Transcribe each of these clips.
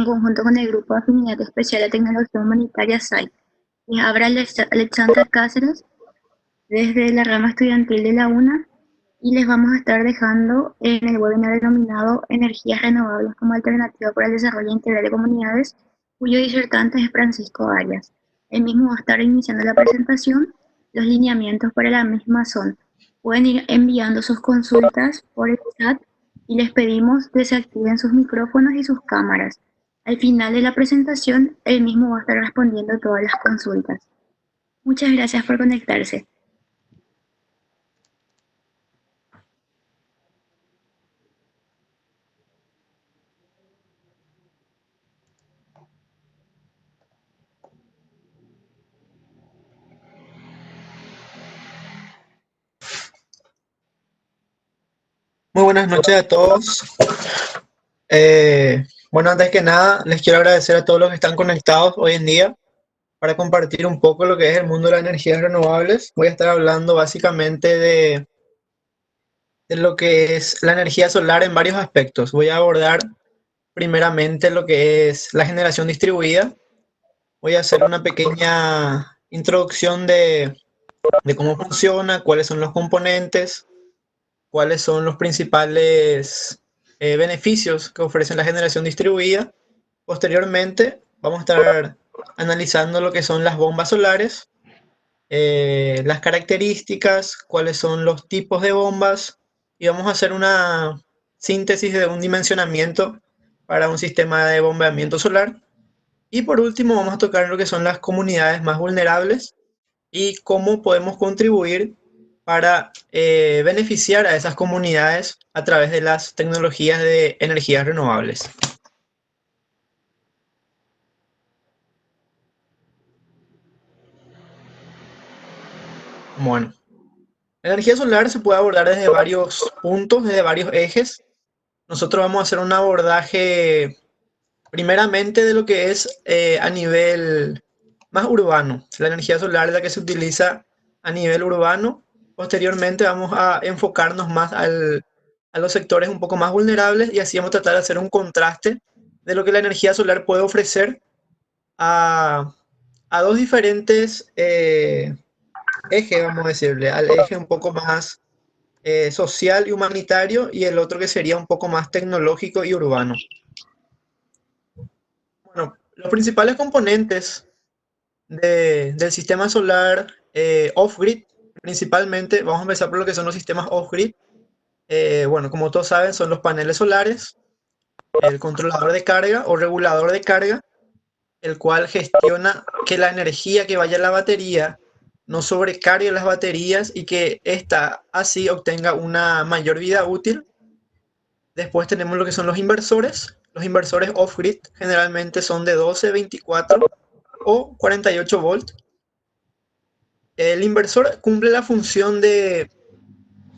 en conjunto con el Grupo de Afinidad Especial de Tecnología Humanitaria SAI. Les habla Alexandra Cáceres desde la rama estudiantil de la UNA y les vamos a estar dejando en el webinar denominado Energías Renovables como Alternativa para el Desarrollo Integral de Comunidades, cuyo disertante es Francisco Arias. El mismo va a estar iniciando la presentación. Los lineamientos para la misma son: pueden ir enviando sus consultas por el chat y les pedimos desactiven sus micrófonos y sus cámaras. Al final de la presentación, él mismo va a estar respondiendo todas las consultas. Muchas gracias por conectarse. Muy buenas noches a todos. Bueno, antes que nada, les quiero agradecer a todos los que están conectados hoy en día para compartir un poco lo que es el mundo de las energías renovables. Voy a estar hablando básicamente de lo que es la energía solar en varios aspectos. Voy a abordar primeramente lo que es la generación distribuida. Voy a hacer una pequeña introducción de cómo funciona, cuáles son los componentes, cuáles son los principales beneficios que ofrece la generación distribuida. Posteriormente, vamos a estar analizando lo que son las bombas solares, las características, cuáles son los tipos de bombas, y vamos a hacer una síntesis de un dimensionamiento para un sistema de bombeamiento solar. Y por último, vamos a tocar lo que son las comunidades más vulnerables y cómo podemos contribuir para beneficiar a esas comunidades a través de las tecnologías de energías renovables. Bueno, la energía solar se puede abordar desde varios puntos, desde varios ejes. Nosotros vamos a hacer un abordaje primeramente de lo que es a nivel más urbano. La energía solar es la que se utiliza a nivel urbano. Posteriormente vamos a enfocarnos más a los sectores un poco más vulnerables y así vamos a tratar de hacer un contraste de lo que la energía solar puede ofrecer a, a dos diferentes ejes, vamos a decirle, al eje un poco más social y humanitario y el otro que sería un poco más tecnológico y urbano. Bueno, los principales componentes del sistema solar off-grid, principalmente, vamos a empezar por lo que son los sistemas off-grid. Bueno, como todos saben, son los paneles solares, el controlador de carga o regulador de carga, el cual gestiona que la energía que vaya a la batería no sobrecargue las baterías y que ésta así obtenga una mayor vida útil. Después tenemos lo que son los inversores. Los inversores off-grid generalmente son de 12, 24 o 48 volts. El inversor cumple la función de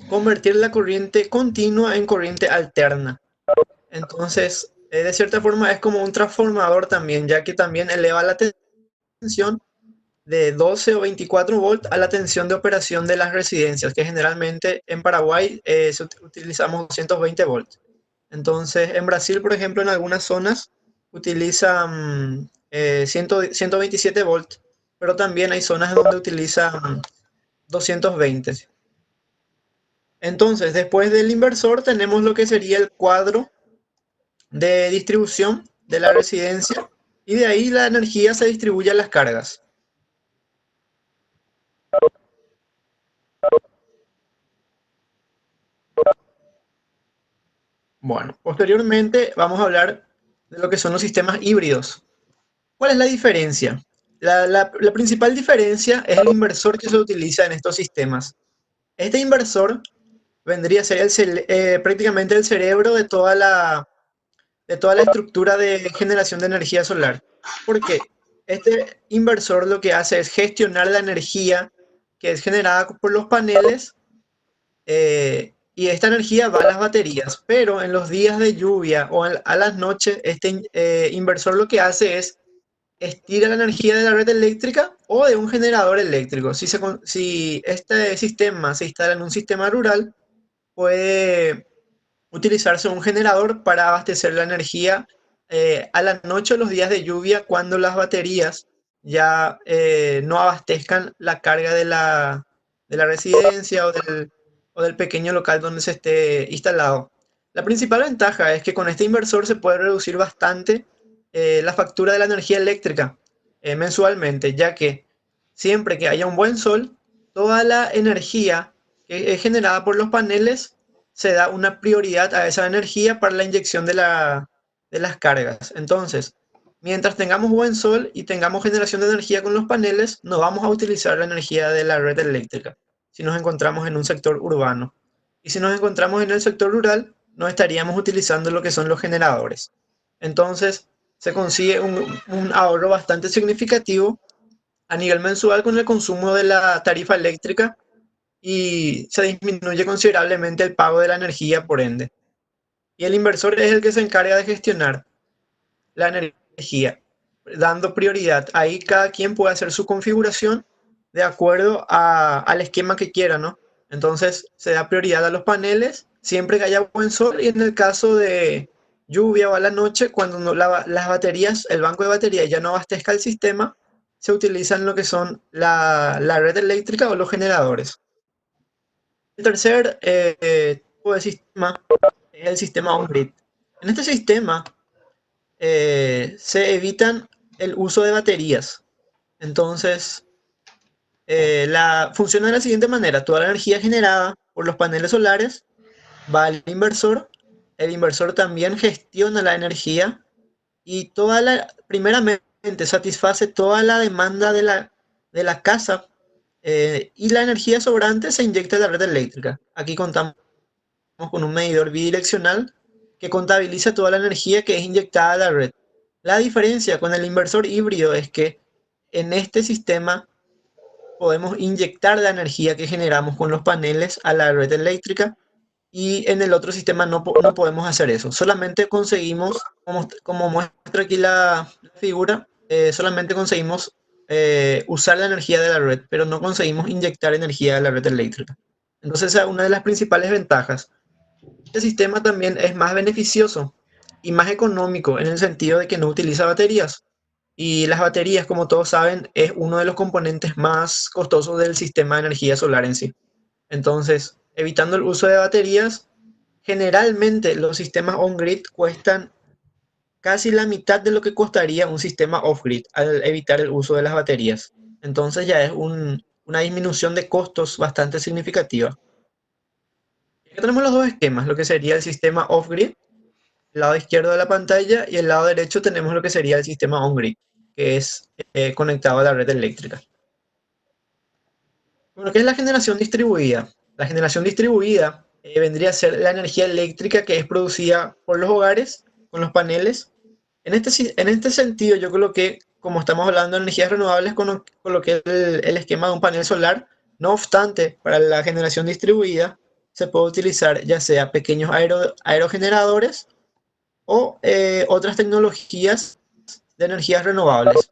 convertir la corriente continua en corriente alterna. Entonces, de cierta forma es como un transformador también, ya que también eleva la tensión de 12 o 24 volts a la tensión de operación de las residencias, que generalmente en Paraguay utilizamos 220 volts. Entonces, en Brasil, por ejemplo, en algunas zonas utilizan 127 volts, pero también hay zonas donde utilizan 220. Entonces, después del inversor tenemos lo que sería el cuadro de distribución de la residencia y de ahí la energía se distribuye a las cargas. Bueno, posteriormente vamos a hablar de lo que son los sistemas híbridos. ¿Cuál es la diferencia? La principal diferencia es el inversor que se utiliza en estos sistemas. Este inversor vendría a ser prácticamente el cerebro de toda la estructura de generación de energía solar. Porque este inversor lo que hace es gestionar la energía que es generada por los paneles y esta energía va a las baterías. Pero en los días de lluvia o a las noches, este inversor lo que hace es estira la energía de la red eléctrica o de un generador eléctrico. Si este sistema se instala en un sistema rural, puede utilizarse un generador para abastecer la energía a la noche o los días de lluvia, cuando las baterías ya no abastezcan la carga de la residencia o del pequeño local donde se esté instalado. La principal ventaja es que con este inversor se puede reducir bastante la factura de la energía eléctrica mensualmente, ya que siempre que haya un buen sol, toda la energía que es generada por los paneles se da una prioridad a esa energía para la inyección de las cargas. Entonces, mientras tengamos buen sol y tengamos generación de energía con los paneles, no vamos a utilizar la energía de la red eléctrica si nos encontramos en un sector urbano. Y si nos encontramos en el sector rural, no estaríamos utilizando lo que son los generadores. Entonces, se consigue un ahorro bastante significativo a nivel mensual con el consumo de la tarifa eléctrica y se disminuye considerablemente el pago de la energía por ende. Y el inversor es el que se encarga de gestionar la energía, dando prioridad. Ahí cada quien puede hacer su configuración de acuerdo al esquema que quiera, ¿no? Entonces se da prioridad a los paneles siempre que haya buen sol y en el caso de lluvia o a la noche, cuando las baterías, el banco de baterías ya no abastezca el sistema, se utilizan lo que son la red eléctrica o los generadores. El tercer tipo de sistema es el sistema on-grid. En este sistema se evitan el uso de baterías. Entonces, funciona de la siguiente manera. Toda la energía generada por los paneles solares va al inversor. El inversor también gestiona la energía y primeramente satisface toda la demanda de la casa y la energía sobrante se inyecta a la red eléctrica. Aquí contamos con un medidor bidireccional que contabiliza toda la energía que es inyectada a la red. La diferencia con el inversor híbrido es que en este sistema podemos inyectar la energía que generamos con los paneles a la red eléctrica y en el otro sistema no podemos hacer eso. Solamente conseguimos, como muestra aquí la figura, solamente conseguimos usar la energía de la red, pero no conseguimos inyectar energía a la red eléctrica. Entonces esa es una de las principales ventajas. Este sistema también es más beneficioso y más económico en el sentido de que no utiliza baterías. Y las baterías, como todos saben, es uno de los componentes más costosos del sistema de energía solar en sí. Entonces, evitando el uso de baterías, generalmente los sistemas on-grid cuestan casi la mitad de lo que costaría un sistema off-grid al evitar el uso de las baterías. Entonces ya es una disminución de costos bastante significativa. Aquí tenemos los dos esquemas, lo que sería el sistema off-grid, el lado izquierdo de la pantalla, y el lado derecho tenemos lo que sería el sistema on-grid, que es conectado a la red eléctrica. Bueno, ¿qué es la generación distribuida? La generación distribuida vendría a ser la energía eléctrica que es producida por los hogares con los paneles. En este sentido, yo coloqué, como estamos hablando de energías renovables, coloqué el esquema de un panel solar. No obstante, para la generación distribuida se puede utilizar ya sea pequeños aerogeneradores o otras tecnologías de energías renovables.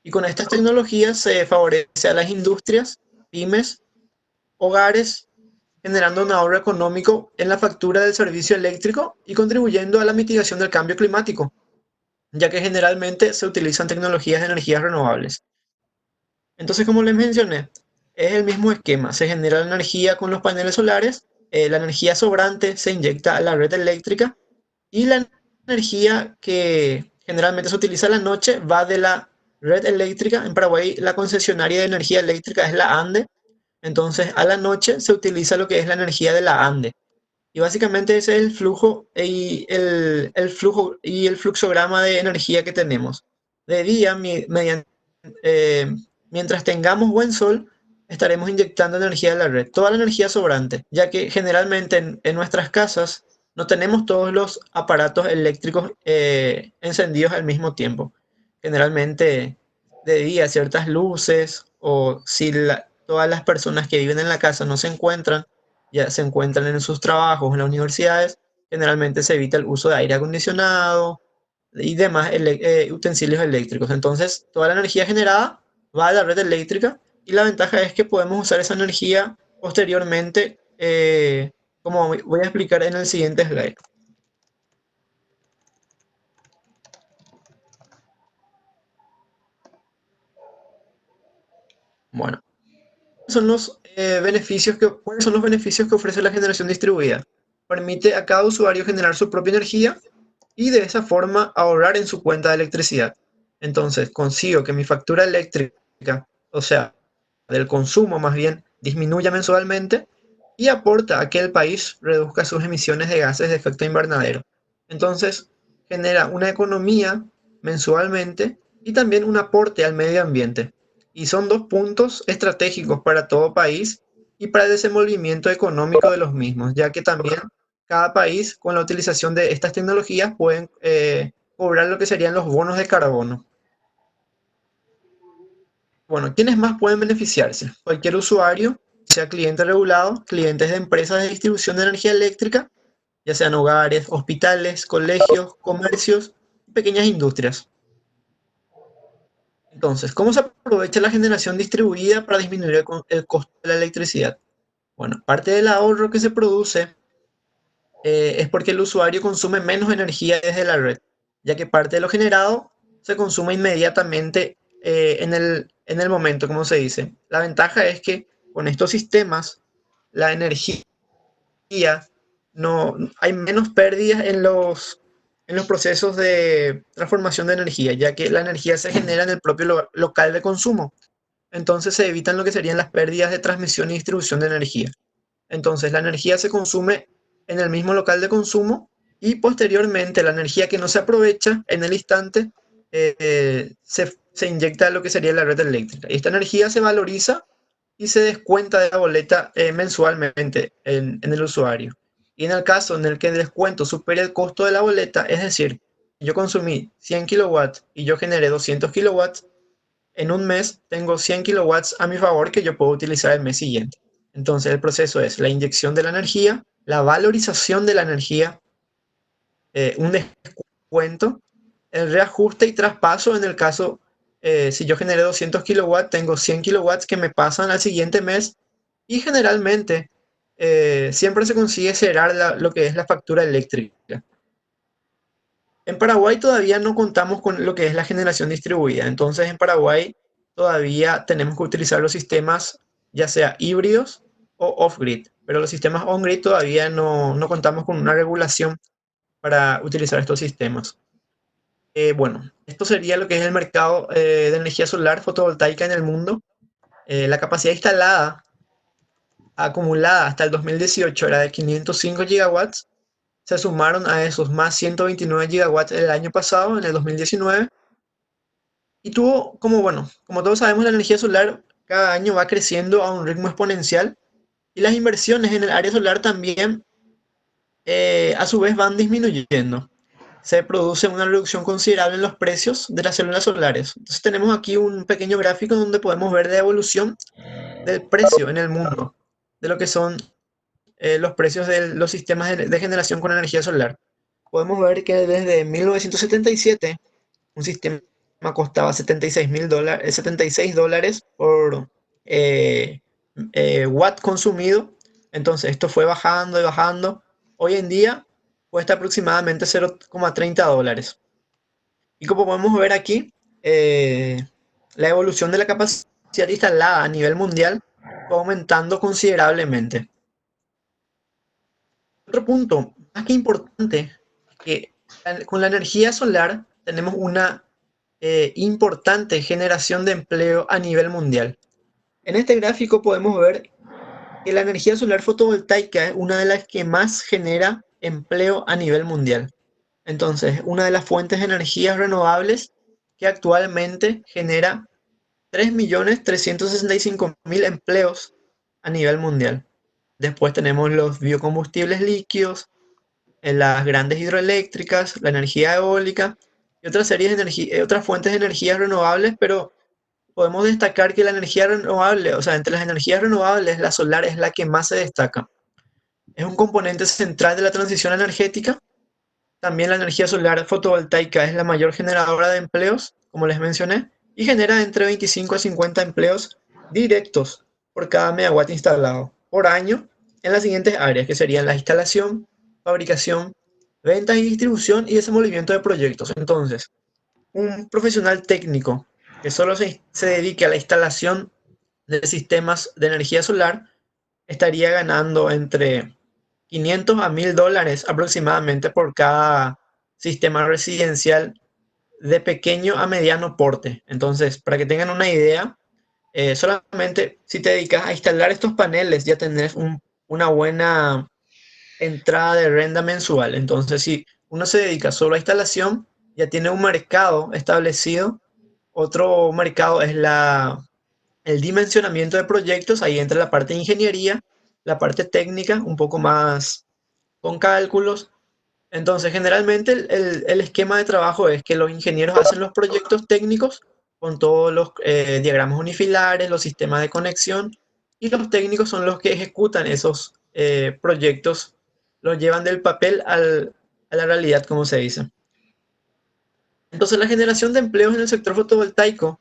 Y con estas tecnologías se favorece a las industrias, pymes, hogares, generando un ahorro económico en la factura del servicio eléctrico y contribuyendo a la mitigación del cambio climático, ya que generalmente se utilizan tecnologías de energías renovables. Entonces, como les mencioné, es el mismo esquema. Se genera la energía con los paneles solares, la energía sobrante se inyecta a la red eléctrica y la energía que generalmente se utiliza a la noche va de la red eléctrica. En Paraguay la concesionaria de energía eléctrica es la ANDE. Entonces a la noche se utiliza lo que es la energía de la ANDE. Y básicamente ese es el flujo y el flujo y el fluxograma de energía que tenemos. De día, eh, mientras tengamos buen sol, estaremos inyectando energía a la red, toda la energía sobrante, ya que generalmente en nuestras casas no tenemos todos los aparatos eléctricos encendidos al mismo tiempo. Generalmente de día ciertas luces o si todas las personas que viven en la casa no se encuentran, ya se encuentran en sus trabajos, en las universidades, generalmente se evita el uso de aire acondicionado y demás utensilios eléctricos. Entonces, toda la energía generada va a la red eléctrica y la ventaja es que podemos usar esa energía posteriormente, como voy a explicar en el siguiente slide. Bueno, ¿cuáles son los beneficios que ofrece la generación distribuida? Permite a cada usuario generar su propia energía y de esa forma ahorrar en su cuenta de electricidad. Entonces, consigo que mi factura eléctrica, o sea, del consumo más bien, disminuya mensualmente y aporta a que el país reduzca sus emisiones de gases de efecto invernadero. Entonces, genera una economía mensualmente y también un aporte al medio ambiente. Y son dos puntos estratégicos para todo país y para el desenvolvimiento económico de los mismos, ya que también cada país con la utilización de estas tecnologías pueden cobrar lo que serían los bonos de carbono. Bueno, ¿quiénes más pueden beneficiarse? Cualquier usuario, sea cliente regulado, clientes de empresas de distribución de energía eléctrica, ya sean hogares, hospitales, colegios, comercios, pequeñas industrias. Entonces, ¿cómo se aprovecha la generación distribuida para disminuir el costo de la electricidad? Bueno, parte del ahorro que se produce es porque el usuario consume menos energía desde la red, ya que parte de lo generado se consume inmediatamente en el momento, como se dice. La ventaja es que con estos sistemas, la energía, no, hay menos pérdidas en los procesos de transformación de energía, ya que la energía se genera en el propio local de consumo. Entonces se evitan lo que serían las pérdidas de transmisión y distribución de energía. Entonces, la energía se consume en el mismo local de consumo y posteriormente la energía que no se aprovecha en el instante se inyecta a lo que sería la red eléctrica. Y esta energía se valoriza y se descuenta de la boleta mensualmente en el usuario. Y en el caso en el que el descuento supere el costo de la boleta, es decir, yo consumí 100 kilowatts y yo generé 200 kilowatts, en un mes tengo 100 kilowatts a mi favor que yo puedo utilizar el mes siguiente. Entonces el proceso es la inyección de la energía, la valorización de la energía, un descuento, el reajuste y traspaso en el caso, si yo generé 200 kilowatts, tengo 100 kilowatts que me pasan al siguiente mes y generalmente siempre se consigue cerrar lo que es la factura eléctrica. En Paraguay todavía no contamos con lo que es la generación distribuida, entonces en Paraguay todavía tenemos que utilizar los sistemas ya sea híbridos o off-grid, pero los sistemas on-grid todavía no contamos con una regulación para utilizar estos sistemas. Bueno, esto sería lo que es el mercado de energía solar fotovoltaica en el mundo. La capacidad instalada acumulada hasta el 2018 era de 505 gigawatts. Se sumaron a esos más 129 gigawatts el año pasado, en el 2019, y tuvo como todos sabemos, la energía solar cada año va creciendo a un ritmo exponencial y las inversiones en el área solar también a su vez van disminuyendo. Se produce una reducción considerable en los precios de las células solares. Entonces tenemos aquí un pequeño gráfico donde podemos ver la evolución del precio en el mundo, de lo que son los precios de los sistemas de generación con energía solar. Podemos ver que desde 1977 un sistema costaba $76,000, $76 por watt consumido. Entonces esto fue bajando y bajando. Hoy en día cuesta aproximadamente $0,30. Y como podemos ver aquí, la evolución de la capacidad instalada a nivel mundial fue aumentando considerablemente. Otro punto más que importante es que con la energía solar tenemos una importante generación de empleo a nivel mundial. En este gráfico podemos ver que la energía solar fotovoltaica es una de las que más genera empleo a nivel mundial. Entonces, una de las fuentes de energías renovables que actualmente genera 3.365.000 empleos a nivel mundial. Después tenemos los biocombustibles líquidos, las grandes hidroeléctricas, la energía eólica y otras fuentes de energías renovables, pero podemos destacar que la energía renovable, o sea, entre las energías renovables, la solar es la que más se destaca. Es un componente central de la transición energética. También la energía solar fotovoltaica es la mayor generadora de empleos, como les mencioné, y genera entre 25 a 50 empleos directos por cada megawatt instalado por año en las siguientes áreas, que serían la instalación, fabricación, ventas y distribución y desenvolvimiento de proyectos. Entonces, un profesional técnico que solo se dedique a la instalación de sistemas de energía solar estaría ganando entre 500 a 1000 dólares aproximadamente por cada sistema residencial de pequeño a mediano porte. Entonces, para que tengan una idea, solamente si te dedicas a instalar estos paneles ya tendrás una buena entrada de renta mensual. Entonces, si uno se dedica solo a instalación, ya tiene un mercado establecido. Otro mercado es el dimensionamiento de proyectos. Ahí entra la parte de ingeniería, la parte técnica, un poco más con cálculos. Entonces, generalmente el esquema de trabajo es que los ingenieros hacen los proyectos técnicos con todos los diagramas unifilares, los sistemas de conexión, y los técnicos son los que ejecutan esos proyectos, los llevan del papel a la realidad, como se dice. Entonces, la generación de empleos en el sector fotovoltaico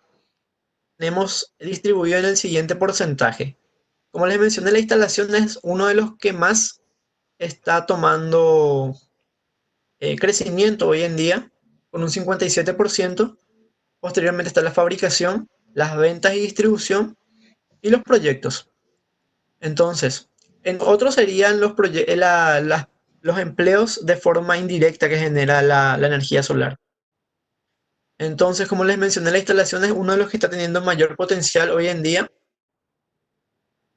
tenemos distribuido en el siguiente porcentaje. Como les mencioné, la instalación es uno de los que más está tomando crecimiento hoy en día, con un 57%. Posteriormente está la fabricación, las ventas y distribución y los proyectos. Entonces, en otros serían los empleos de forma indirecta que genera la energía solar. Entonces, como les mencioné, la instalación es uno de los que está teniendo mayor potencial hoy en día.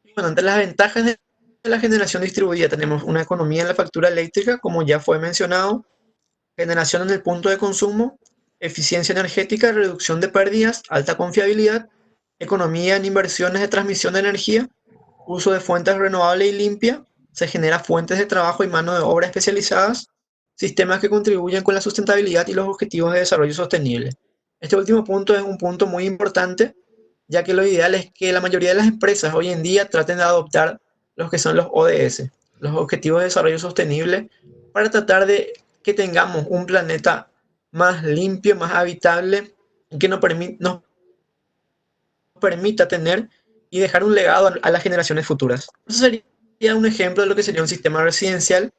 Y bueno, entre las ventajas de la generación distribuida tenemos una economía en la factura eléctrica, como ya fue mencionado, generación en el punto de consumo, eficiencia energética, reducción de pérdidas, alta confiabilidad, economía en inversiones de transmisión de energía, uso de fuentes renovables y limpias, se genera fuentes de trabajo y mano de obra especializadas, sistemas que contribuyen con la sustentabilidad y los objetivos de desarrollo sostenible. Este último punto es un punto muy importante, ya que lo ideal es que la mayoría de las empresas hoy en día traten de adoptar los que son los ODS, los Objetivos de Desarrollo Sostenible, para tratar de que tengamos un planeta más limpio, más habitable, y que nos permita tener y dejar un legado a las generaciones futuras. Eso sería un ejemplo de lo que sería un sistema residencial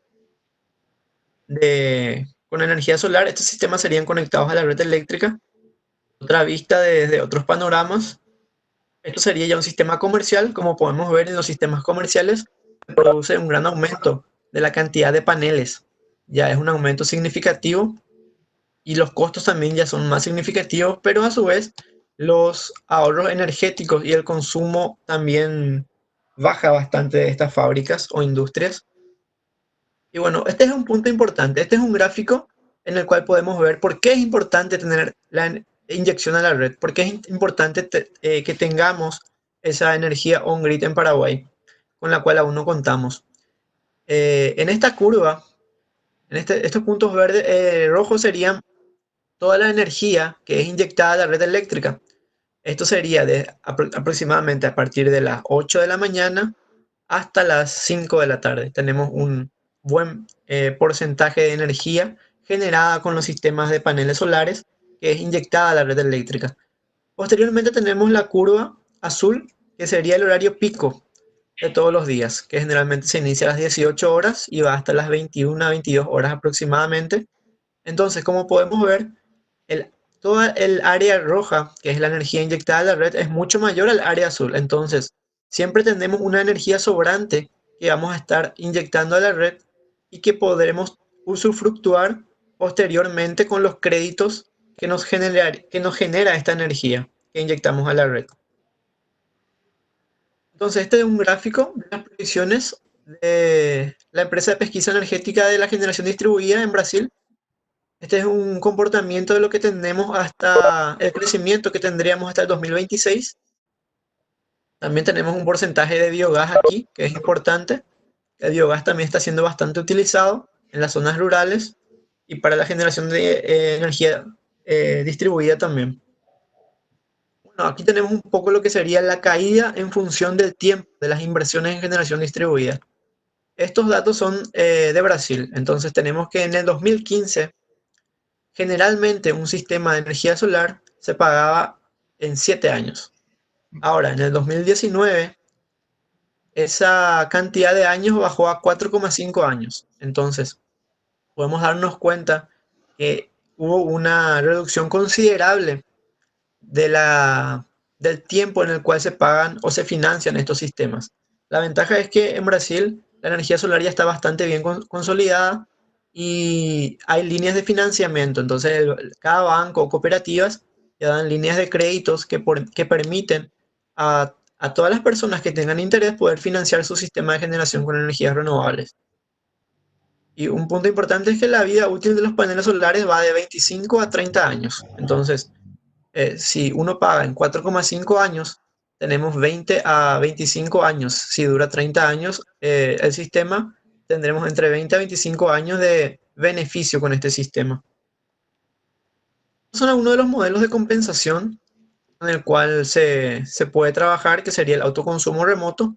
con energía solar. Estos sistemas serían conectados a la red eléctrica. Otra vista desde otros panoramas. Esto sería ya un sistema comercial. Como podemos ver en los sistemas comerciales, se produce un gran aumento de la cantidad de paneles. Ya es un aumento significativo y los costos también ya son más significativos, pero a su vez los ahorros energéticos y el consumo también baja bastante de estas fábricas o industrias. Y bueno, este es un punto importante. Este es un gráfico en el cual podemos ver por qué es importante tener la inyección a la red, por qué es importante que tengamos esa energía on-grid en Paraguay, con la cual aún no contamos. En esta curva, estos puntos verdes, rojos serían toda la energía que es inyectada a la red eléctrica. Esto sería aproximadamente a partir de las 8 de la mañana hasta las 5 de la tarde. Tenemos un buen porcentaje de energía generada con los sistemas de paneles solares que es inyectada a la red eléctrica. Posteriormente tenemos la curva azul, que sería el horario pico de todos los días, que generalmente se inicia a las 18 horas y va hasta las 21 a 22 horas aproximadamente. Entonces, como podemos ver, el, toda el área roja, que es la energía inyectada a la red, es mucho mayor al área azul. Entonces, siempre tenemos una energía sobrante que vamos a estar inyectando a la red y que podremos usufructuar posteriormente con los créditos que nos genera esta energía que inyectamos a la red. Entonces, este es un gráfico de las previsiones de la empresa de pesquisa energética de la generación distribuida en Brasil. Este es un comportamiento de lo que tenemos hasta el crecimiento que tendríamos hasta el 2026. También tenemos un porcentaje de biogás aquí, que es importante. El biogás también está siendo bastante utilizado en las zonas rurales y para la generación de energía distribuida también. Bueno, aquí tenemos un poco lo que sería la caída en función del tiempo de las inversiones en generación distribuida. Estos datos son de Brasil, entonces tenemos que en el 2015 generalmente un sistema de energía solar se pagaba en 7 años. Ahora, en el 2019, esa cantidad de años bajó a 4,5 años. Entonces, podemos darnos cuenta que hubo una reducción considerable de del tiempo en el cual se pagan o se financian estos sistemas. La ventaja es que en Brasil la energía solar ya está bastante bien consolidada y hay líneas de financiamiento. Entonces, cada banco o cooperativas ya dan líneas de créditos que permiten a todas las personas que tengan interés poder financiar su sistema de generación con energías renovables. Y un punto importante es que la vida útil de los paneles solares va de 25 a 30 años. Entonces, si uno paga en 4,5 años, tenemos 20 a 25 años. Si dura 30 años, el sistema, tendremos entre 20 a 25 años de beneficio con este sistema. Son algunos de los modelos de compensación en el cual se puede trabajar, que sería el autoconsumo remoto.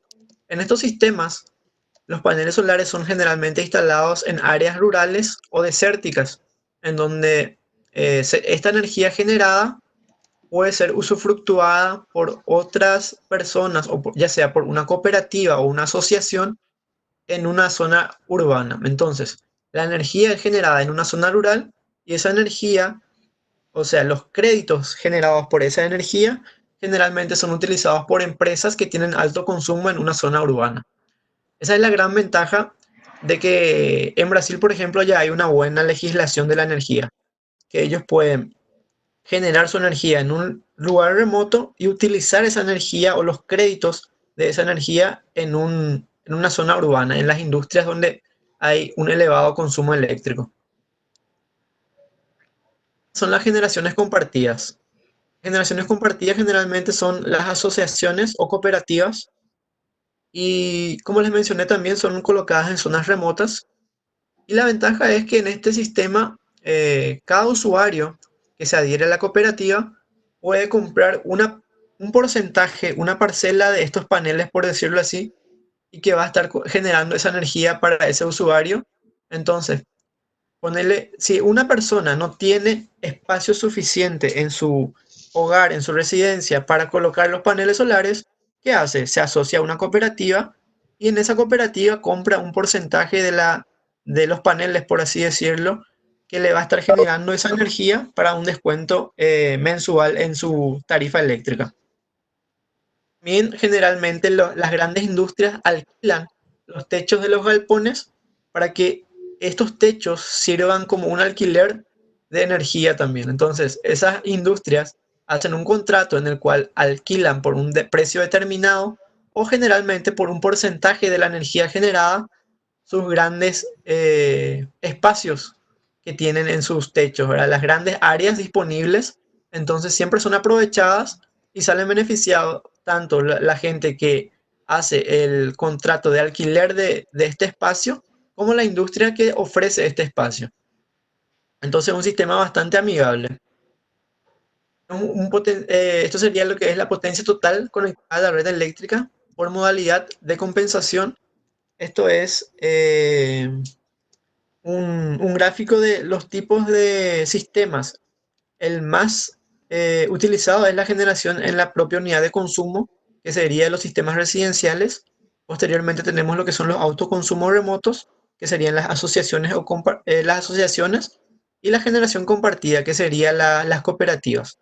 En estos sistemas, los paneles solares son generalmente instalados en áreas rurales o desérticas, en donde esta energía generada puede ser usufructuada por otras personas, o ya sea por una cooperativa o una asociación en una zona urbana. Entonces, la energía es generada en una zona rural y esa energía, o sea, los créditos generados por esa energía, generalmente son utilizados por empresas que tienen alto consumo en una zona urbana. Esa es la gran ventaja de que en Brasil, por ejemplo, ya hay una buena legislación de la energía, que ellos pueden generar su energía en un lugar remoto y utilizar esa energía o los créditos de esa energía en una zona urbana, en las industrias donde hay un elevado consumo eléctrico. Son las generaciones compartidas. Generaciones compartidas generalmente son las asociaciones o cooperativas y, como les mencioné, también son colocadas en zonas remotas. Y la ventaja es que en este sistema, cada usuario que se adhiere a la cooperativa puede comprar un porcentaje, una parcela de estos paneles, por decirlo así, y que va a estar generando esa energía para ese usuario. Entonces, ponele, si una persona no tiene espacio suficiente en su hogar, en su residencia, para colocar los paneles solares, ¿qué hace? Se asocia a una cooperativa y en esa cooperativa compra un porcentaje de los paneles, por así decirlo, que le va a estar generando esa energía para un descuento mensual en su tarifa eléctrica. También generalmente las grandes industrias alquilan los techos de los galpones para que estos techos sirvan como un alquiler de energía también. Entonces, esas industrias hacen un contrato en el cual alquilan por un precio determinado o generalmente por un porcentaje de la energía generada sus grandes espacios que tienen en sus techos, ¿verdad? Las grandes áreas disponibles, entonces siempre son aprovechadas y salen beneficiados tanto la gente que hace el contrato de alquiler de este espacio como la industria que ofrece este espacio. Entonces es un sistema bastante amigable. Esto sería lo que es la potencia total conectada a la red eléctrica por modalidad de compensación. Esto es un gráfico de los tipos de sistemas. El más utilizado es la generación en la propia unidad de consumo, que sería los sistemas residenciales. Posteriormente tenemos lo que son los autoconsumos remotos, que serían las asociaciones las asociaciones, y la generación compartida, que serían las cooperativas.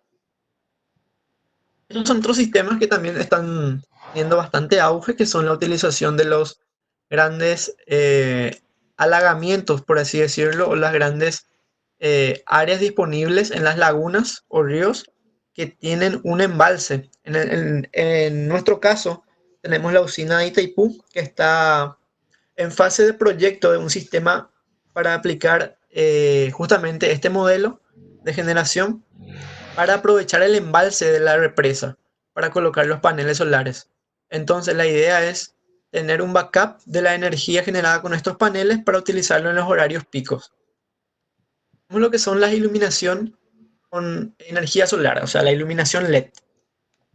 Estos son otros sistemas que también están teniendo bastante auge, que son la utilización de los grandes halagamientos, por así decirlo, o las grandes áreas disponibles en las lagunas o ríos que tienen un embalse. En nuestro caso, tenemos la usina de Itaipú, que está en fase de proyecto de un sistema para aplicar justamente este modelo de generación para aprovechar el embalse de la represa para colocar los paneles solares. Entonces la idea es tener un backup de la energía generada con estos paneles para utilizarlo en los horarios picos. Como lo que son la iluminación con energía solar, o sea, la iluminación LED.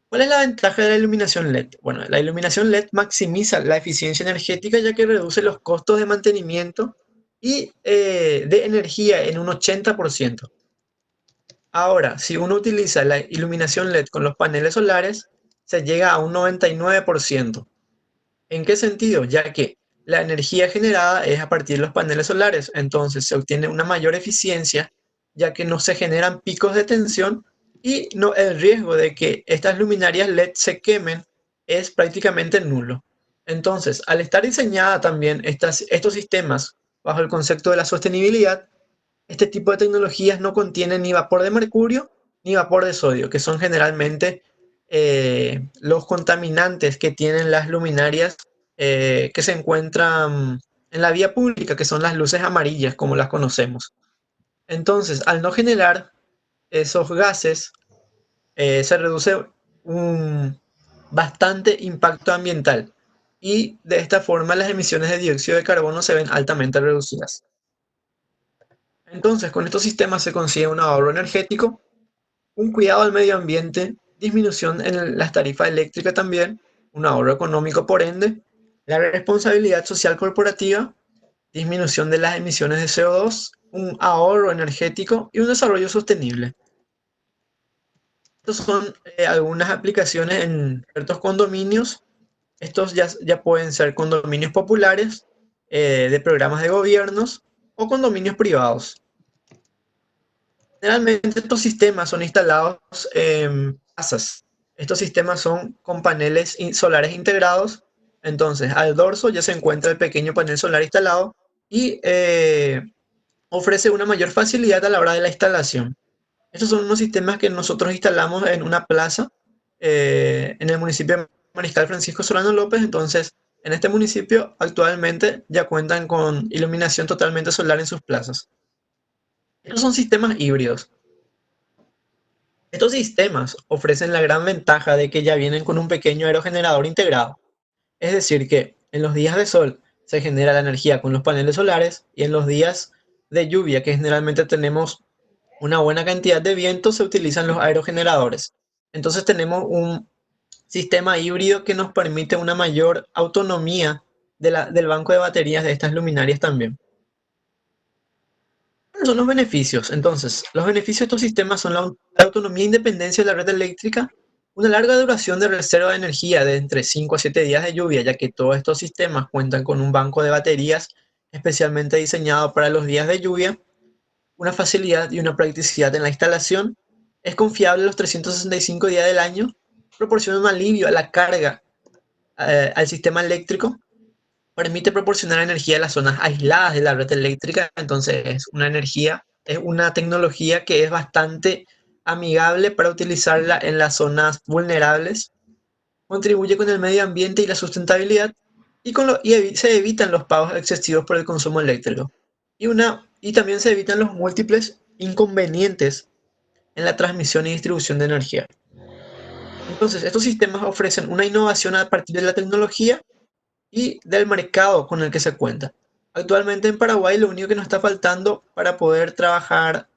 ¿Cuál es la ventaja de la iluminación LED? Bueno, la iluminación LED maximiza la eficiencia energética ya que reduce los costos de mantenimiento y de energía en un 80%. Ahora, si uno utiliza la iluminación LED con los paneles solares, se llega a un 99%. ¿En qué sentido? Ya que la energía generada es a partir de los paneles solares, entonces se obtiene una mayor eficiencia, ya que no se generan picos de tensión y no, el riesgo de que estas luminarias LED se quemen es prácticamente nulo. Entonces, al estar diseñada también estos sistemas bajo el concepto de la sostenibilidad, este tipo de tecnologías no contienen ni vapor de mercurio ni vapor de sodio, que son generalmente los contaminantes que tienen las luminarias que se encuentran en la vía pública, que son las luces amarillas, como las conocemos. Entonces, al no generar esos gases, se reduce un bastante impacto ambiental y de esta forma las emisiones de dióxido de carbono se ven altamente reducidas. Entonces, con estos sistemas se consigue un ahorro energético, un cuidado al medio ambiente, disminución en las tarifas eléctricas también, un ahorro económico por ende, la responsabilidad social corporativa, disminución de las emisiones de CO2, un ahorro energético y un desarrollo sostenible. Estas son algunas aplicaciones en ciertos condominios. Estos ya pueden ser condominios populares, de programas de gobiernos o condominios privados. Generalmente estos sistemas son instalados en casas. Estos sistemas son con paneles solares integrados. Entonces, al dorso ya se encuentra el pequeño panel solar instalado y ofrece una mayor facilidad a la hora de la instalación. Estos son unos sistemas que nosotros instalamos en una plaza en el municipio de Mariscal Francisco Solano López. Entonces, en este municipio actualmente ya cuentan con iluminación totalmente solar en sus plazas. Estos son sistemas híbridos. Estos sistemas ofrecen la gran ventaja de que ya vienen con un pequeño aerogenerador integrado. Es decir, que en los días de sol se genera la energía con los paneles solares y en los días de lluvia, que generalmente tenemos una buena cantidad de viento, se utilizan los aerogeneradores. Entonces tenemos un sistema híbrido que nos permite una mayor autonomía del banco de baterías de estas luminarias también. ¿Cuáles son los beneficios? Entonces, los beneficios de estos sistemas son la autonomía e independencia de la red eléctrica, una larga duración de reserva de energía de entre 5 a 7 días de lluvia, ya que todos estos sistemas cuentan con un banco de baterías especialmente diseñado para los días de lluvia, una facilidad y una practicidad en la instalación, es confiable los 365 días del año, proporciona un alivio a la carga al sistema eléctrico, permite proporcionar energía a las zonas aisladas de la red eléctrica. Entonces es una tecnología que es bastante amigable para utilizarla en las zonas vulnerables, contribuye con el medio ambiente y la sustentabilidad se evitan los pagos excesivos por el consumo eléctrico. Y también se evitan los múltiples inconvenientes en la transmisión y distribución de energía. Entonces, estos sistemas ofrecen una innovación a partir de la tecnología y del mercado con el que se cuenta. Actualmente en Paraguay lo único que nos está faltando para poder trabajar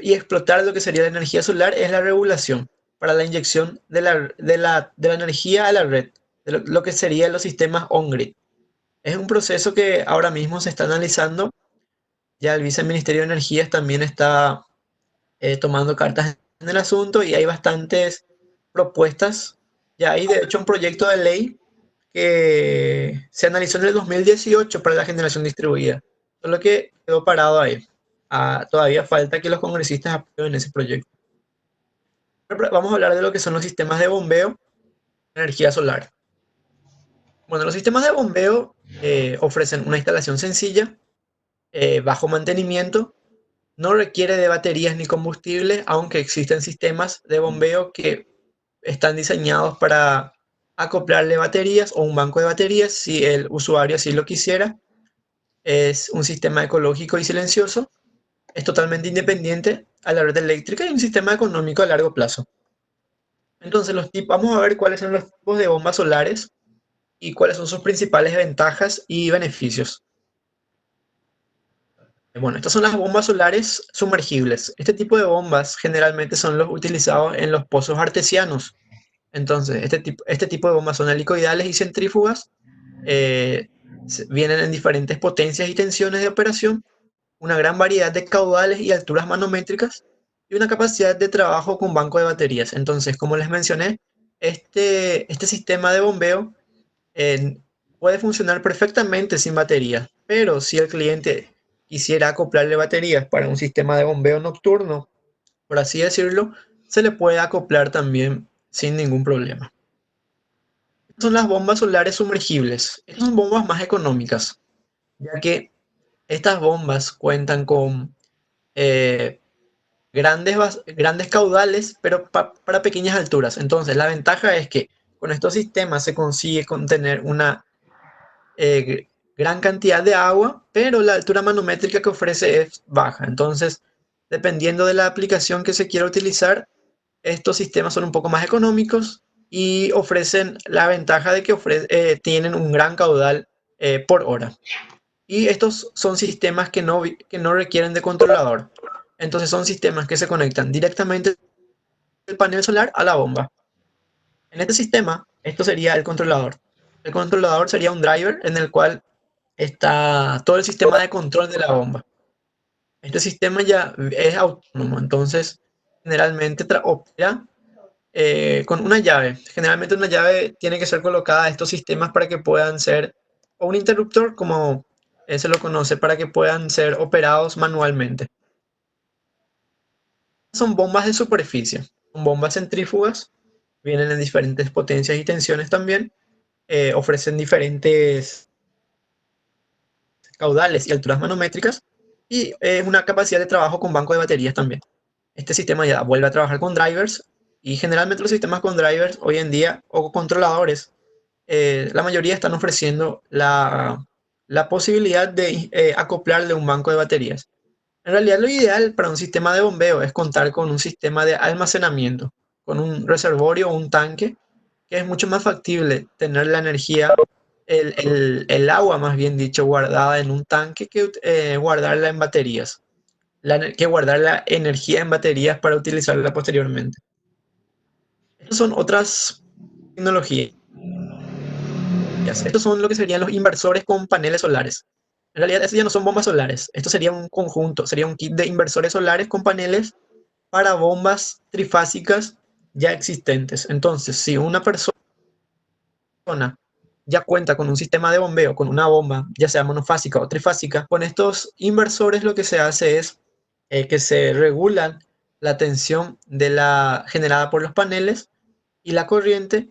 y explotar lo que sería la energía solar es la regulación para la inyección de la energía a la red, de lo que serían los sistemas on-grid. Es un proceso que ahora mismo se está analizando. Ya el Viceministerio de Energías también está tomando cartas en el asunto y hay bastantes propuestas. Ya hay de hecho un proyecto de ley que se analizó en el 2018 para la generación distribuida, solo que quedó parado ahí. Todavía falta que los congresistas aprueben ese proyecto. Vamos a hablar de lo que son los sistemas de bombeo de energía solar. Bueno, los sistemas de bombeo ofrecen una instalación sencilla, bajo mantenimiento, no requiere de baterías ni combustible, aunque existen sistemas de bombeo que están diseñados para acoplarle baterías o un banco de baterías si el usuario así lo quisiera. Es un sistema ecológico y silencioso. Es totalmente independiente a la red eléctrica y un sistema económico a largo plazo. Entonces, vamos a ver cuáles son los tipos de bombas solares y cuáles son sus principales ventajas y beneficios. Bueno, estas son las bombas solares sumergibles. Este tipo de bombas generalmente son los utilizados en los pozos artesianos. Entonces, este tipo de bombas son helicoidales y centrífugas. Vienen en diferentes potencias y tensiones de operación, una gran variedad de caudales y alturas manométricas y una capacidad de trabajo con banco de baterías. Entonces, como les mencioné, este sistema de bombeo eh, puede funcionar perfectamente sin baterías, pero si el cliente quisiera acoplarle baterías para un sistema de bombeo nocturno, por así decirlo, se le puede acoplar también sin ningún problema. Son las bombas solares sumergibles. Estas son bombas más económicas, ya que estas bombas cuentan con eh, grandes caudales, pero para pequeñas alturas. Entonces, la ventaja es que con estos sistemas se consigue contener una gran cantidad de agua, pero la altura manométrica que ofrece es baja. Entonces, dependiendo de la aplicación que se quiera utilizar, estos sistemas son un poco más económicos y ofrecen la ventaja de que tienen un gran caudal por hora. Y estos son sistemas que no requieren de controlador. Entonces son sistemas que se conectan directamente del panel solar a la bomba. En este sistema, esto sería el controlador. El controlador sería un driver en el cual está todo el sistema de control de la bomba. Este sistema ya es autónomo, entonces generalmente opera con una llave. Generalmente una llave tiene que ser colocada a estos sistemas para que puedan ser, o un interruptor como se lo conoce, para que puedan ser operados manualmente. Son bombas de superficie, son bombas centrífugas, vienen en diferentes potencias y tensiones también, ofrecen diferentes caudales y alturas manométricas y una capacidad de trabajo con banco de baterías también. Este sistema ya vuelve a trabajar con drivers y generalmente los sistemas con drivers hoy en día o controladores, la mayoría están ofreciendo la posibilidad de acoplarle un banco de baterías. En realidad lo ideal para un sistema de bombeo es contar con un sistema de almacenamiento, con un reservorio o un tanque, que es mucho más factible tener la energía, el agua más bien dicho, guardada en un tanque que guardarla en baterías, que guardar la energía en baterías para utilizarla posteriormente. Estas son otras tecnologías. Estos son lo que serían los inversores con paneles solares. En realidad, estos ya no son bombas solares. Esto sería un conjunto, sería un kit de inversores solares con paneles para bombas trifásicas ya existentes. Entonces, si una persona ya cuenta con un sistema de bombeo, con una bomba, ya sea monofásica o trifásica, con estos inversores lo que se hace es que se regulan la tensión generada por los paneles y la corriente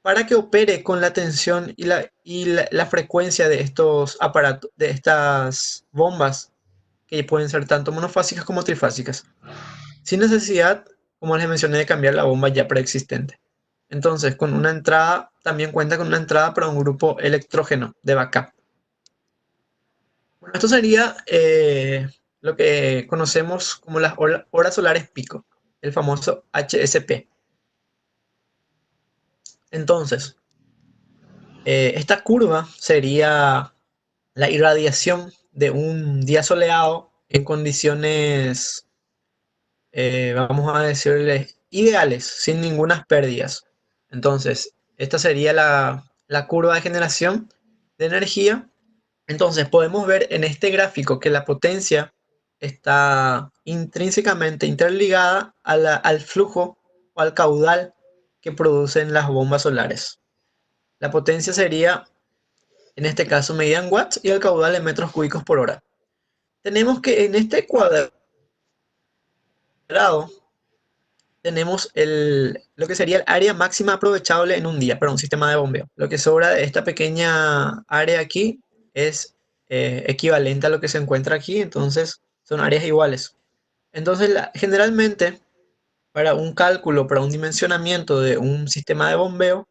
para que opere con la tensión y la frecuencia de estos aparatos, de estas bombas, que pueden ser tanto monofásicas como trifásicas, sin necesidad, como les mencioné, de cambiar la bomba ya preexistente. Entonces, con una entrada, también cuenta con una entrada para un grupo electrógeno de backup. Bueno, esto sería lo que conocemos como las horas solares pico, el famoso HSP. Entonces, esta curva sería la irradiación de un día soleado en condiciones, vamos a decirle, ideales, sin ninguna pérdidas. Entonces, esta sería la curva de generación de energía. Entonces, podemos ver en este gráfico que la potencia está intrínsecamente interligada al flujo o al caudal que producen las bombas solares. La potencia sería, en este caso, medida en watts y el caudal en metros cúbicos por hora. Tenemos que en este cuadrado tenemos lo que sería el área máxima aprovechable en un día para un sistema de bombeo. Lo que sobra de esta pequeña área aquí es equivalente a lo que se encuentra aquí, entonces son áreas iguales. Entonces, generalmente, para un cálculo, para un dimensionamiento de un sistema de bombeo,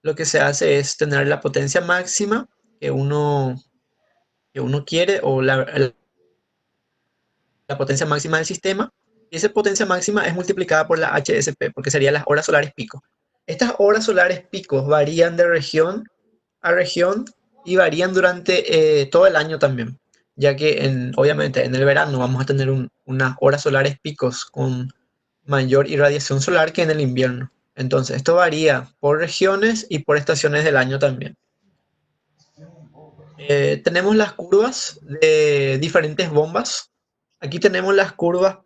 lo que se hace es tener la potencia máxima que uno quiere o la potencia máxima del sistema, y esa potencia máxima es multiplicada por la HSP, porque serían las horas solares pico. Estas horas solares picos varían de región a región y varían durante todo el año también, ya que obviamente en el verano vamos a tener unas horas solares picos con mayor irradiación solar que en el invierno. Entonces, esto varía por regiones y por estaciones del año también. Tenemos las curvas de diferentes bombas. Aquí tenemos las curvas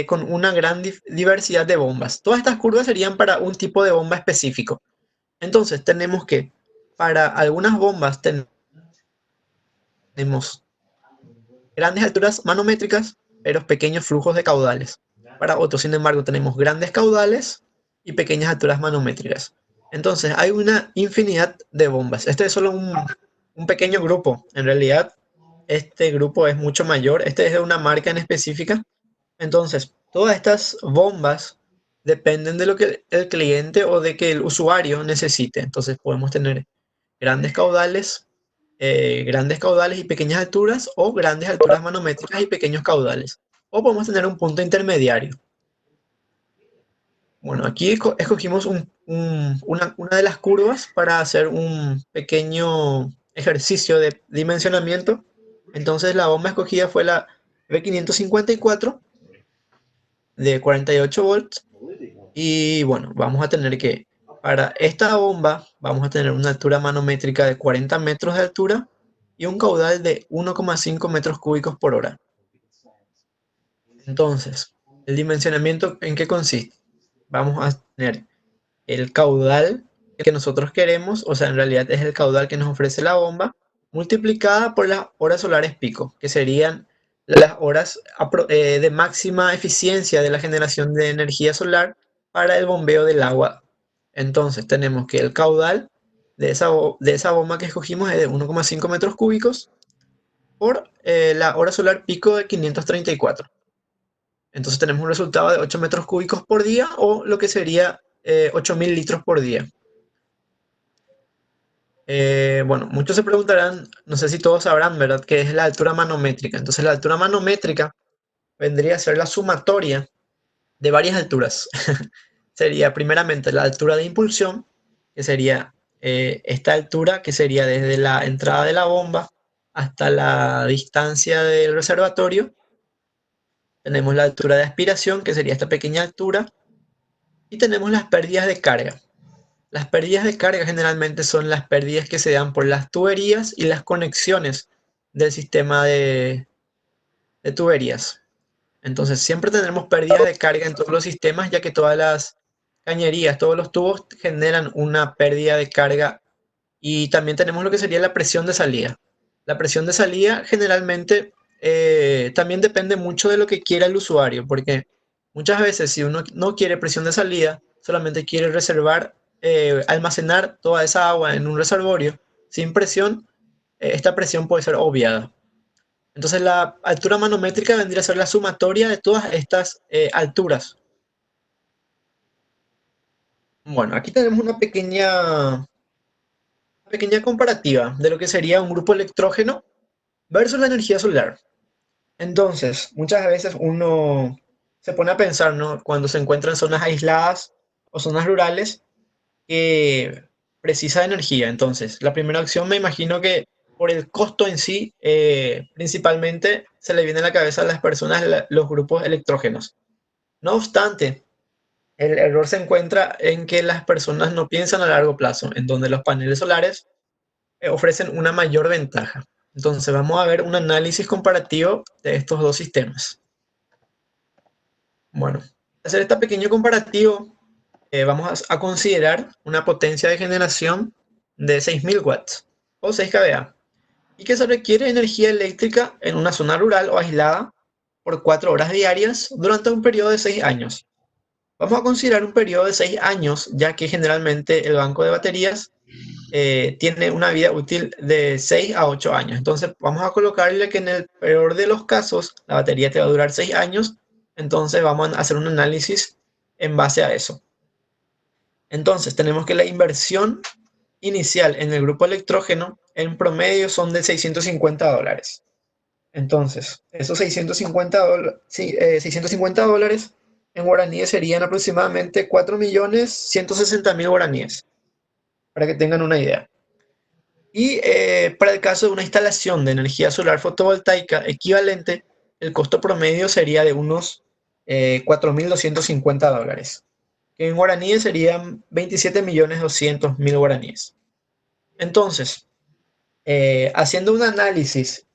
con una gran diversidad de bombas. Todas estas curvas serían para un tipo de bomba específico. Entonces tenemos que para algunas bombas tenemos grandes alturas manométricas, pero pequeños flujos de caudales. Para otros, sin embargo, tenemos grandes caudales y pequeñas alturas manométricas. Entonces, hay una infinidad de bombas. Este es solo un pequeño grupo. En realidad, este grupo es mucho mayor. Este es de una marca en específica. Entonces, todas estas bombas dependen de lo que el cliente o de que el usuario necesite. Entonces, podemos tener grandes caudales y pequeñas alturas, o grandes alturas manométricas y pequeños caudales. O podemos tener un punto intermediario. Bueno, aquí escogimos una de las curvas para hacer un pequeño ejercicio de dimensionamiento. Entonces la bomba escogida fue la B554 de 48 volts. Y bueno, vamos a tener que, para esta bomba, vamos a tener una altura manométrica de 40 metros de altura y un caudal de 1,5 metros cúbicos por hora. Entonces, ¿el dimensionamiento en qué consiste? Vamos a tener el caudal que nosotros queremos, o sea, en realidad es el caudal que nos ofrece la bomba, multiplicada por las horas solares pico, que serían las horas de máxima eficiencia de la generación de energía solar para el bombeo del agua. Entonces tenemos que el caudal de esa bomba que escogimos es de 1,5 metros cúbicos por la hora solar pico de 534. Entonces tenemos un resultado de 8 metros cúbicos por día, o lo que sería 8.000 litros por día. Bueno, muchos se preguntarán, no sé si todos sabrán, ¿verdad?, qué es la altura manométrica. Entonces la altura manométrica vendría a ser la sumatoria de varias alturas. Sería primeramente la altura de impulsión, que sería esta altura, que sería desde la entrada de la bomba hasta la distancia del reservatorio. Tenemos la altura de aspiración, que sería esta pequeña altura. Y tenemos las pérdidas de carga. Las pérdidas de carga generalmente son las pérdidas que se dan por las tuberías y las conexiones del sistema de tuberías. Entonces siempre tendremos pérdidas de carga en todos los sistemas, ya que todas las cañerías, todos los tubos generan una pérdida de carga. Y también tenemos lo que sería la presión de salida. La presión de salida generalmente también depende mucho de lo que quiera el usuario, porque muchas veces si uno no quiere presión de salida, solamente quiere reservar, almacenar toda esa agua en un reservorio sin presión, esta presión puede ser obviada. Entonces la altura manométrica vendría a ser la sumatoria de todas estas alturas. Bueno, aquí tenemos una pequeña comparativa de lo que sería un grupo electrógeno versus la energía solar. Entonces, muchas veces uno se pone a pensar, ¿no?, cuando se encuentra en zonas aisladas o zonas rurales, que precisa de energía. Entonces, la primera opción, me imagino que por el costo en sí, principalmente se le viene a la cabeza a las personas los grupos electrógenos. No obstante, el error se encuentra en que las personas no piensan a largo plazo, en donde los paneles solares ofrecen una mayor ventaja. Entonces vamos a ver un análisis comparativo de estos dos sistemas. Bueno, para hacer este pequeño comparativo, vamos a considerar una potencia de generación de 6.000 watts o 6 kVA, y que se requiere energía eléctrica en una zona rural o aislada por 4 horas diarias durante un periodo de 6 años. Vamos a considerar un periodo de 6 años, ya que generalmente el banco de baterías tiene una vida útil de 6 a 8 años. Entonces vamos a colocarle que en el peor de los casos la batería te va a durar 6 años. Entonces vamos a hacer un análisis en base a eso. Entonces tenemos que la inversión inicial en el grupo electrógeno en promedio son de $650. Entonces esos $650 en guaraníes serían aproximadamente 4.160.000 guaraníes, para que tengan una idea. Y para el caso de una instalación de energía solar fotovoltaica equivalente, el costo promedio sería de unos $4.250, que en guaraníes serían 27.200.000 guaraníes. Entonces, haciendo un análisis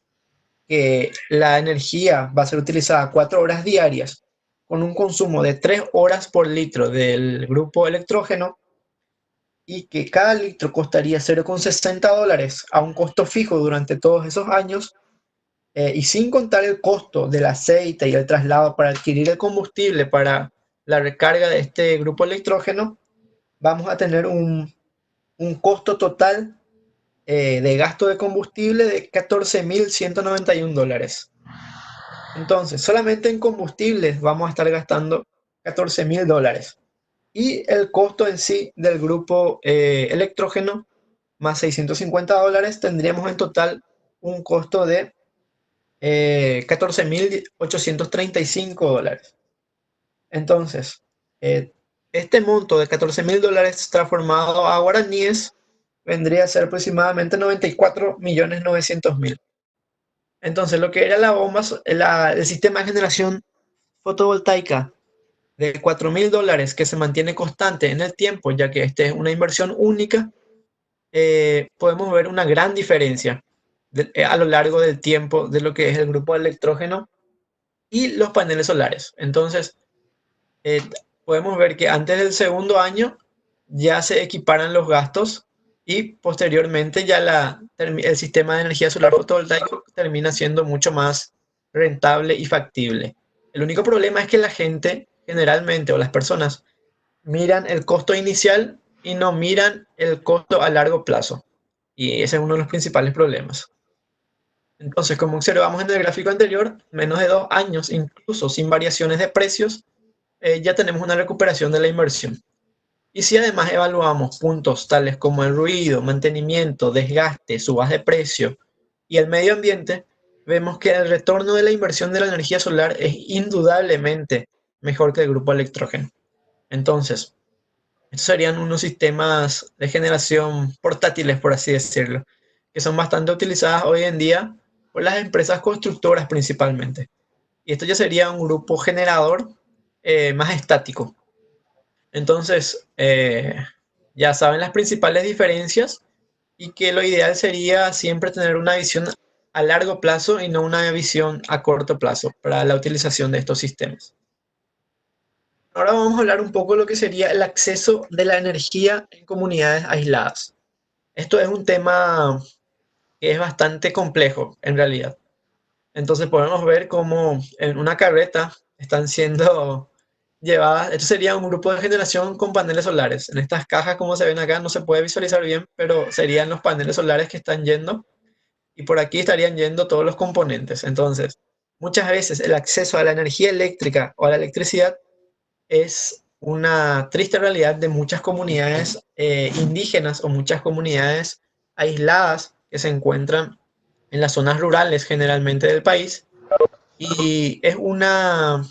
que la energía va a ser utilizada 4 horas diarias, con un consumo de 3 horas por litro del grupo electrógeno, y que cada litro costaría $0,60 a un costo fijo durante todos esos años, y sin contar el costo del aceite y el traslado para adquirir el combustible para la recarga de este grupo electrógeno, vamos a tener un costo total de gasto de combustible de $14.191. Entonces, solamente en combustibles vamos a estar gastando $14.000. Y el costo en sí del grupo electrógeno más $650, tendríamos en total un costo de $14.835. Entonces, eh, este monto de $14.000 transformado a guaraníes vendría a ser aproximadamente 94.900.000. Entonces, lo que era la bomba, el sistema de generación fotovoltaica de $4.000 que se mantiene constante en el tiempo, ya que esta es una inversión única, podemos ver una gran diferencia a lo largo del tiempo de lo que es el grupo de electrógeno y los paneles solares. Entonces, eh, podemos ver que antes del segundo año ya se equiparan los gastos y posteriormente ya el sistema de energía solar fotovoltaico termina siendo mucho más rentable y factible. El único problema es que la gente generalmente, o las personas, miran el costo inicial y no miran el costo a largo plazo. Y ese es uno de los principales problemas. Entonces, como observamos en el gráfico anterior, menos de 2 años, incluso sin variaciones de precios, ya tenemos una recuperación de la inversión. Y si además evaluamos puntos tales como el ruido, mantenimiento, desgaste, subas de precio y el medio ambiente, vemos que el retorno de la inversión de la energía solar es indudablemente mejor que el grupo electrógeno. Entonces, estos serían unos sistemas de generación portátiles, por así decirlo, que son bastante utilizadas hoy en día por las empresas constructoras principalmente. Y esto ya sería un grupo generador más estático. Entonces, ya saben las principales diferencias y que lo ideal sería siempre tener una visión a largo plazo y no una visión a corto plazo para la utilización de estos sistemas. Ahora vamos a hablar un poco de lo que sería el acceso de la energía en comunidades aisladas. Esto es un tema que es bastante complejo en realidad. Entonces podemos ver cómo en una carreta están siendo llevadas. Esto sería un grupo de generación con paneles solares. En estas cajas, como se ven acá, no se puede visualizar bien, pero serían los paneles solares que están yendo. Y por aquí estarían yendo todos los componentes. Entonces, muchas veces el acceso a la energía eléctrica o a la electricidad es una triste realidad de muchas comunidades indígenas o muchas comunidades aisladas que se encuentran en las zonas rurales generalmente del país. Y es una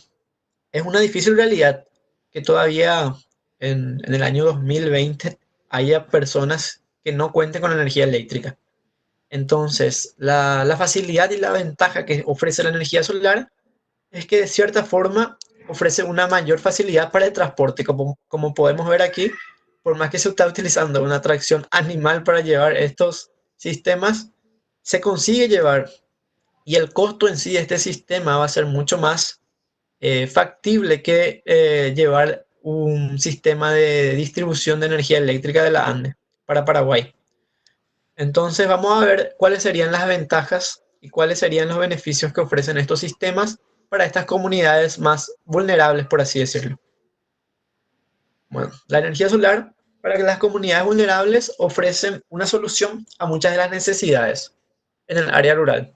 difícil realidad que todavía en el año 2020 haya personas que no cuenten con energía eléctrica. Entonces, la facilidad y la ventaja que ofrece la energía solar es que de cierta forma ofrece una mayor facilidad para el transporte, como podemos ver aquí, por más que se está utilizando una tracción animal para llevar estos sistemas, se consigue llevar y el costo en sí de este sistema va a ser mucho más factible que llevar un sistema de distribución de energía eléctrica de la ANDE para Paraguay. Entonces vamos a ver cuáles serían las ventajas y cuáles serían los beneficios que ofrecen estos sistemas para estas comunidades más vulnerables, por así decirlo. Bueno, la energía solar para que las comunidades vulnerables ofrecen una solución a muchas de las necesidades en el área rural.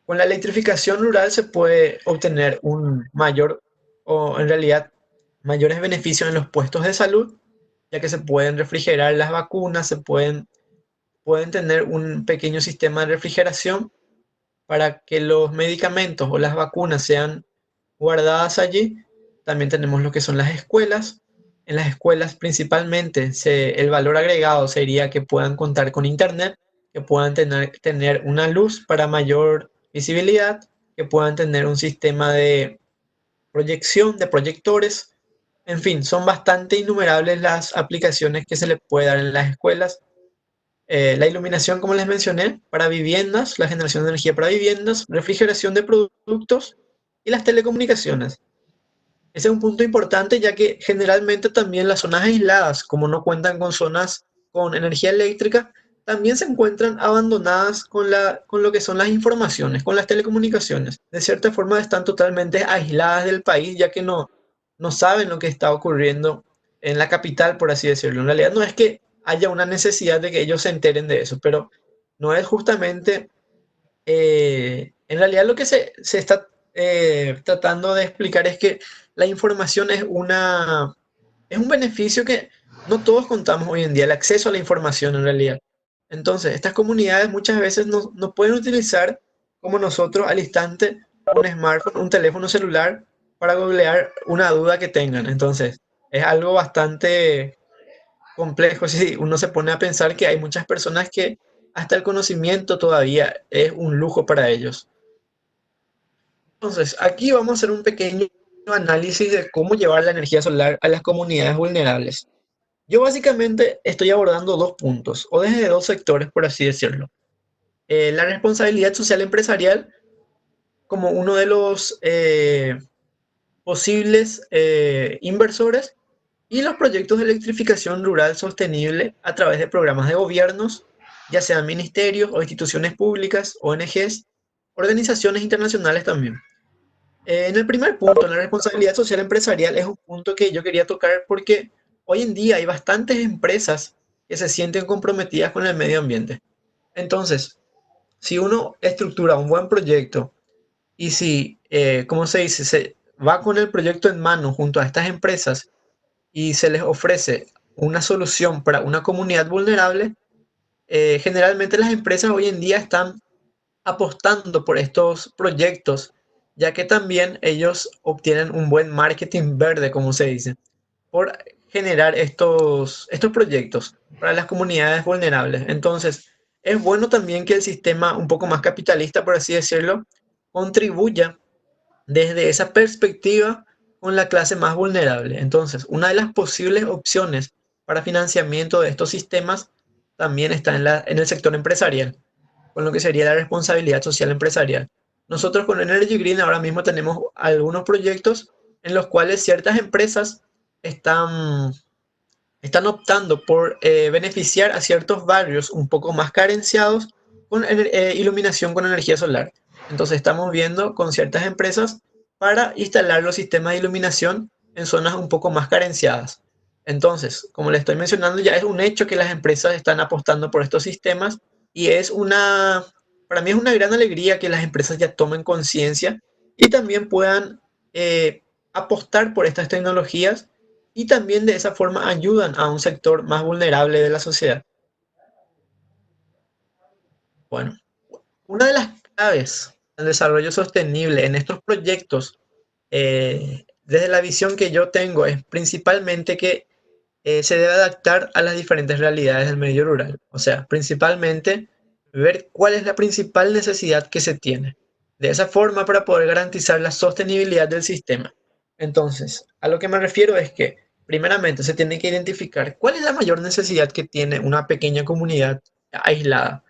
Con la electrificación rural se puede obtener un mayor, o en realidad mayores beneficios en los puestos de salud, ya que se pueden refrigerar las vacunas, pueden tener un pequeño sistema de refrigeración para que los medicamentos o las vacunas sean guardadas allí. También tenemos lo que son las escuelas. En las escuelas principalmente el valor agregado sería que puedan contar con internet, que puedan tener una luz para mayor visibilidad, que puedan tener un sistema de proyección de proyectores. En fin, son bastante innumerables las aplicaciones que se le puede dar en las escuelas. La iluminación, como les mencioné, para viviendas, la generación de energía para viviendas, refrigeración de productos y las telecomunicaciones. Ese es un punto importante, ya que generalmente también las zonas aisladas, como no cuentan con zonas con energía eléctrica, también se encuentran abandonadas con lo que son las informaciones, con las telecomunicaciones. De cierta forma están totalmente aisladas del país, ya que no saben lo que está ocurriendo en la capital, por así decirlo. En realidad no es que haya una necesidad de que ellos se enteren de eso, pero no es justamente, en realidad lo que se está tratando de explicar es que la información es un beneficio que no todos contamos hoy en día, el acceso a la información en realidad. Entonces, estas comunidades muchas veces no pueden utilizar como nosotros al instante un smartphone, un teléfono celular para googlear una duda que tengan. Entonces, es algo bastante complejo si uno se pone a pensar que hay muchas personas que hasta el conocimiento todavía es un lujo para ellos. Entonces, aquí vamos a hacer un pequeño análisis de cómo llevar la energía solar a las comunidades vulnerables. Yo básicamente estoy abordando dos puntos, o desde dos sectores, por así decirlo. La responsabilidad social empresarial como uno de los posibles inversores y los proyectos de electrificación rural sostenible a través de programas de gobiernos, ya sean ministerios o instituciones públicas, ONGs, organizaciones internacionales también. En el primer punto, la responsabilidad social empresarial es un punto que yo quería tocar porque hoy en día hay bastantes empresas que se sienten comprometidas con el medio ambiente. Entonces, si uno estructura un buen proyecto y si, ¿cómo se dice? Se va con el proyecto en mano junto a estas empresas y se les ofrece una solución para una comunidad vulnerable, generalmente las empresas hoy en día están apostando por estos proyectos, ya que también ellos obtienen un buen marketing verde, como se dice, por generar estos proyectos para las comunidades vulnerables. Entonces, es bueno también que el sistema un poco más capitalista, por así decirlo, contribuya desde esa perspectiva con la clase más vulnerable. Entonces, una de las posibles opciones para financiamiento de estos sistemas también está en el sector empresarial, con lo que sería la responsabilidad social empresarial. Nosotros con Energy Green ahora mismo tenemos algunos proyectos en los cuales ciertas empresas están, están optando por beneficiar a ciertos barrios un poco más carenciados con iluminación con energía solar. Entonces estamos viendo con ciertas empresas para instalar los sistemas de iluminación en zonas un poco más carenciadas. Entonces, como le estoy mencionando, ya es un hecho que las empresas están apostando por estos sistemas y para mí es una gran alegría que las empresas ya tomen conciencia y también puedan apostar por estas tecnologías y también de esa forma ayudan a un sector más vulnerable de la sociedad. Bueno, una de las claves del desarrollo sostenible en estos proyectos, desde la visión que yo tengo, es principalmente que se debe adaptar a las diferentes realidades del medio rural. O sea, principalmente ver cuál es la principal necesidad que se tiene. De esa forma, para poder garantizar la sostenibilidad del sistema. Entonces, a lo que me refiero es que, primeramente, se tiene que identificar cuál es la mayor necesidad que tiene una pequeña comunidad aislada.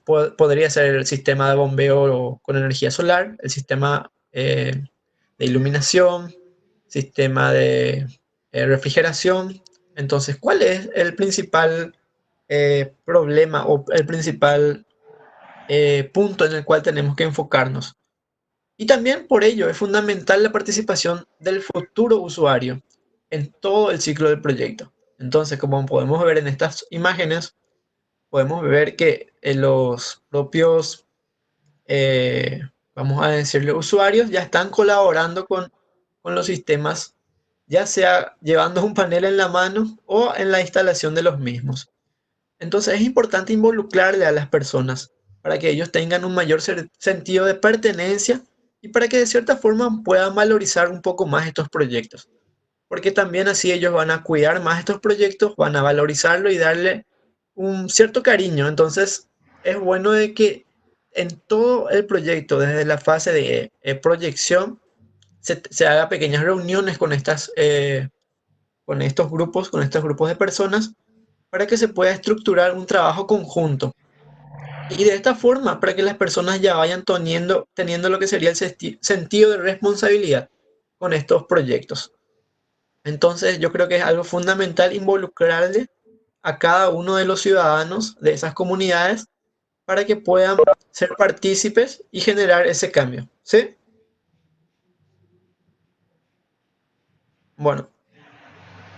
Podría ser el sistema de bombeo con energía solar, el sistema de iluminación, sistema de refrigeración. Entonces, ¿cuál es el principal problema o el principal punto en el cual tenemos que enfocarnos? Y también por ello es fundamental la participación del futuro usuario en todo el ciclo del proyecto. Entonces, como podemos ver en estas imágenes, podemos ver que los propios, vamos a decirle, usuarios ya están colaborando con los sistemas, ya sea llevando un panel en la mano o en la instalación de los mismos. Entonces es importante involucrarle a las personas para que ellos tengan un mayor sentido de pertenencia y para que de cierta forma puedan valorizar un poco más estos proyectos. Porque también así ellos van a cuidar más estos proyectos, van a valorizarlo y darle un cierto cariño. Entonces es bueno de que en todo el proyecto, desde la fase de proyección, se haga pequeñas reuniones con estos grupos de personas para que se pueda estructurar un trabajo conjunto. Y de esta forma, para que las personas ya vayan teniendo lo que sería el sentido de responsabilidad con estos proyectos. Entonces, yo creo que es algo fundamental involucrarle a cada uno de los ciudadanos de esas comunidades para que puedan ser partícipes y generar ese cambio. ¿Sí? Bueno,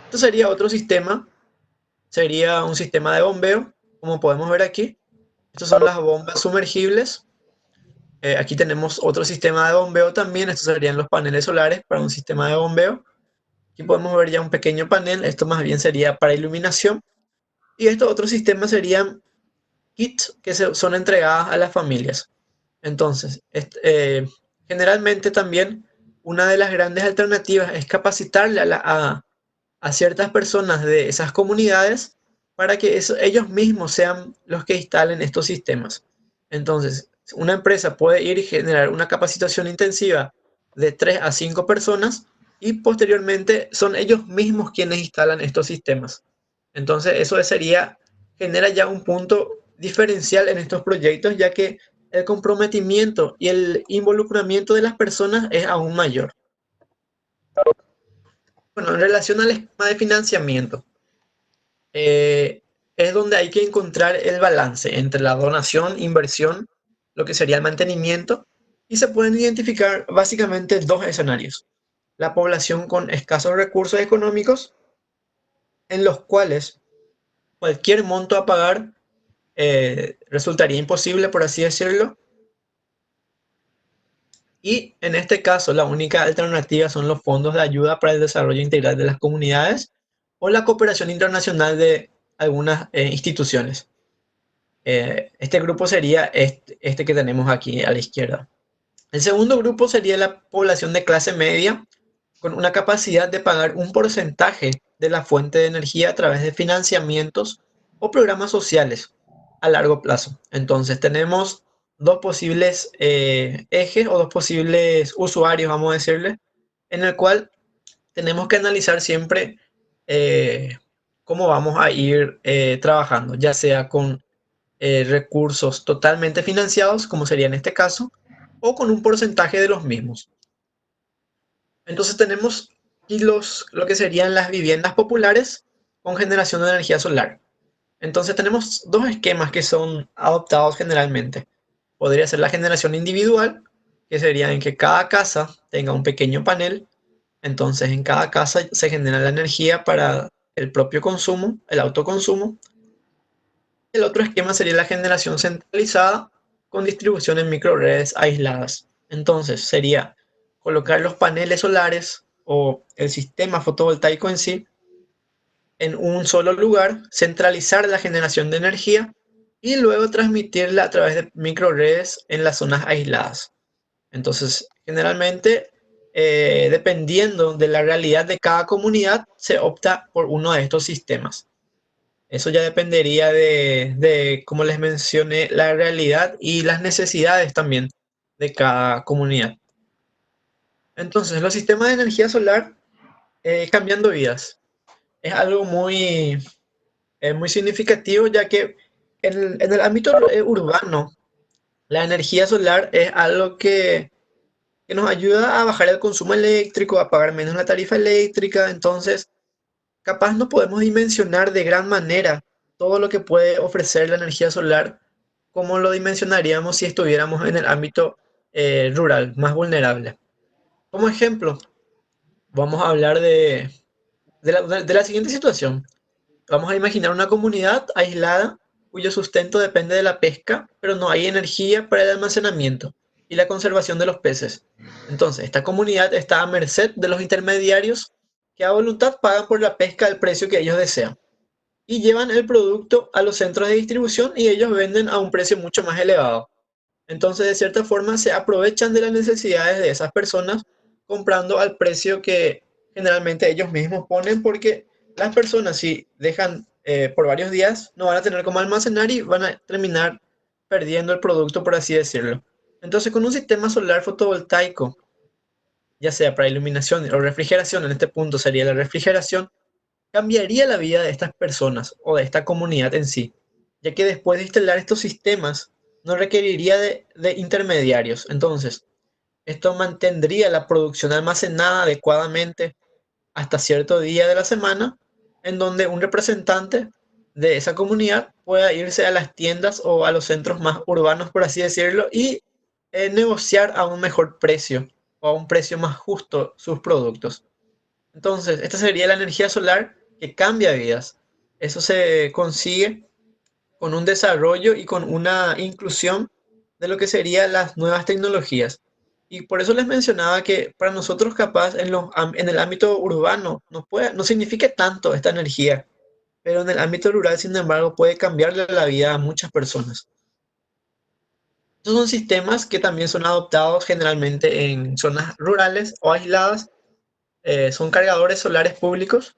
esto sería otro sistema, sería un sistema de bombeo, como podemos ver aquí. Estas son las bombas sumergibles. Aquí tenemos otro sistema de bombeo también, estos serían los paneles solares para un sistema de bombeo. Aquí podemos ver ya un pequeño panel, esto más bien sería para iluminación. Y estos otros sistemas serían kits que son entregadas a las familias. Entonces, generalmente también una de las grandes alternativas es capacitarle a ciertas personas de esas comunidades para que ellos mismos sean los que instalen estos sistemas. Entonces, una empresa puede ir y generar una capacitación intensiva de 3 a 5 personas y posteriormente son ellos mismos quienes instalan estos sistemas. Entonces, eso genera ya un punto diferencial en estos proyectos, ya que el comprometimiento y el involucramiento de las personas es aún mayor. Bueno, en relación al esquema de financiamiento, eh, es donde hay que encontrar el balance entre la donación, inversión, lo que sería el mantenimiento, y se pueden identificar básicamente dos escenarios. La población con escasos recursos económicos, en los cuales cualquier monto a pagar resultaría imposible, por así decirlo. Y en este caso, la única alternativa son los fondos de ayuda para el desarrollo integral de las comunidades o la cooperación internacional de algunas instituciones. Este grupo sería este que tenemos aquí a la izquierda. El segundo grupo sería la población de clase media con una capacidad de pagar un porcentaje de la fuente de energía a través de financiamientos o programas sociales a largo plazo. Entonces tenemos dos posibles ejes o dos posibles usuarios, vamos a decirle, en el cual tenemos que analizar siempre eh, cómo vamos a ir trabajando, ya sea con recursos totalmente financiados, como sería en este caso, o con un porcentaje de los mismos. Entonces tenemos aquí lo que serían las viviendas populares con generación de energía solar. Entonces tenemos dos esquemas que son adoptados generalmente. Podría ser la generación individual, que sería en que cada casa tenga un pequeño panel. Entonces en cada casa se genera la energía para el propio consumo, el autoconsumo. El otro esquema sería la generación centralizada con distribución en microredes aisladas. Entonces sería colocar los paneles solares o el sistema fotovoltaico en sí en un solo lugar, centralizar la generación de energía y luego transmitirla a través de microredes en las zonas aisladas. Entonces, generalmente, dependiendo de la realidad de cada comunidad, se opta por uno de estos sistemas. Eso ya dependería como les mencioné, la realidad y las necesidades también de cada comunidad. Entonces, los sistemas de energía solar cambiando vidas es algo muy significativo, ya que en el ámbito urbano, la energía solar es algo que nos ayuda a bajar el consumo eléctrico, a pagar menos la tarifa eléctrica. Entonces, capaz no podemos dimensionar de gran manera todo lo que puede ofrecer la energía solar, como lo dimensionaríamos si estuviéramos en el ámbito rural, más vulnerable. Como ejemplo, vamos a hablar de la siguiente situación. Vamos a imaginar una comunidad aislada cuyo sustento depende de la pesca, pero no hay energía para el almacenamiento y la conservación de los peces. Entonces, esta comunidad está a merced de los intermediarios que a voluntad pagan por la pesca al precio que ellos desean y llevan el producto a los centros de distribución y ellos venden a un precio mucho más elevado. Entonces, de cierta forma, se aprovechan de las necesidades de esas personas comprando al precio que generalmente ellos mismos ponen, porque las personas, si dejan por varios días, no van a tener cómo almacenar y van a terminar perdiendo el producto, por así decirlo. Entonces, con un sistema solar fotovoltaico, ya sea para iluminación o refrigeración, en este punto sería la refrigeración, cambiaría la vida de estas personas o de esta comunidad en sí, ya que después de instalar estos sistemas no requeriría de intermediarios. Entonces, esto mantendría la producción almacenada adecuadamente hasta cierto día de la semana, en donde un representante de esa comunidad pueda irse a las tiendas o a los centros más urbanos, por así decirlo, y negociar a un mejor precio o a un precio más justo sus productos. Entonces, esta sería la energía solar que cambia vidas. Eso se consigue con un desarrollo y con una inclusión de lo que serían las nuevas tecnologías. Y por eso les mencionaba que para nosotros capaz en el ámbito urbano no significa tanto esta energía, pero en el ámbito rural, sin embargo, puede cambiarle la vida a muchas personas. Estos son sistemas que también son adoptados generalmente en zonas rurales o aisladas. Son cargadores solares públicos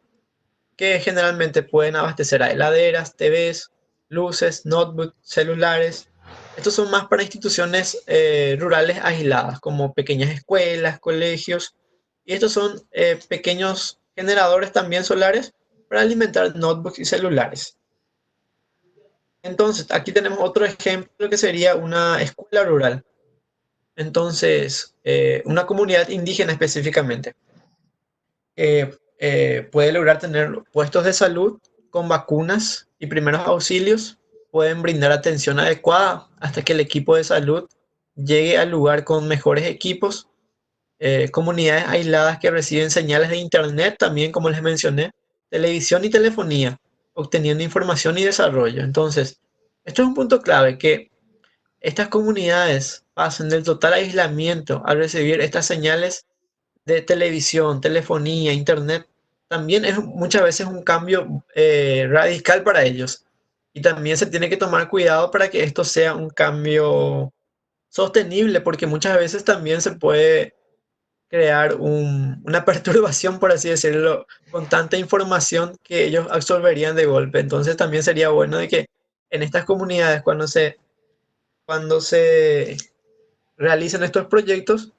que generalmente pueden abastecer a heladeras, TVs, luces, notebooks, celulares. Estos son más para instituciones rurales aisladas, como pequeñas escuelas, colegios. Y estos son pequeños generadores también solares para alimentar notebooks y celulares. Entonces, aquí tenemos otro ejemplo que sería una escuela rural. Entonces, una comunidad indígena específicamente puede lograr tener puestos de salud con vacunas y primeros auxilios, pueden brindar atención adecuada hasta que el equipo de salud llegue al lugar con mejores equipos, comunidades aisladas que reciben señales de internet también, como les mencioné, televisión y telefonía, obteniendo información y desarrollo. Entonces, esto es un punto clave, que estas comunidades pasen del total aislamiento al recibir estas señales de televisión, telefonía, internet, también es muchas veces un cambio radical para ellos. Y también se tiene que tomar cuidado para que esto sea un cambio sostenible, porque muchas veces también se puede crear una perturbación, por así decirlo, con tanta información que ellos absorberían de golpe. Entonces también sería bueno de que en estas comunidades, cuando se realicen estos proyectos,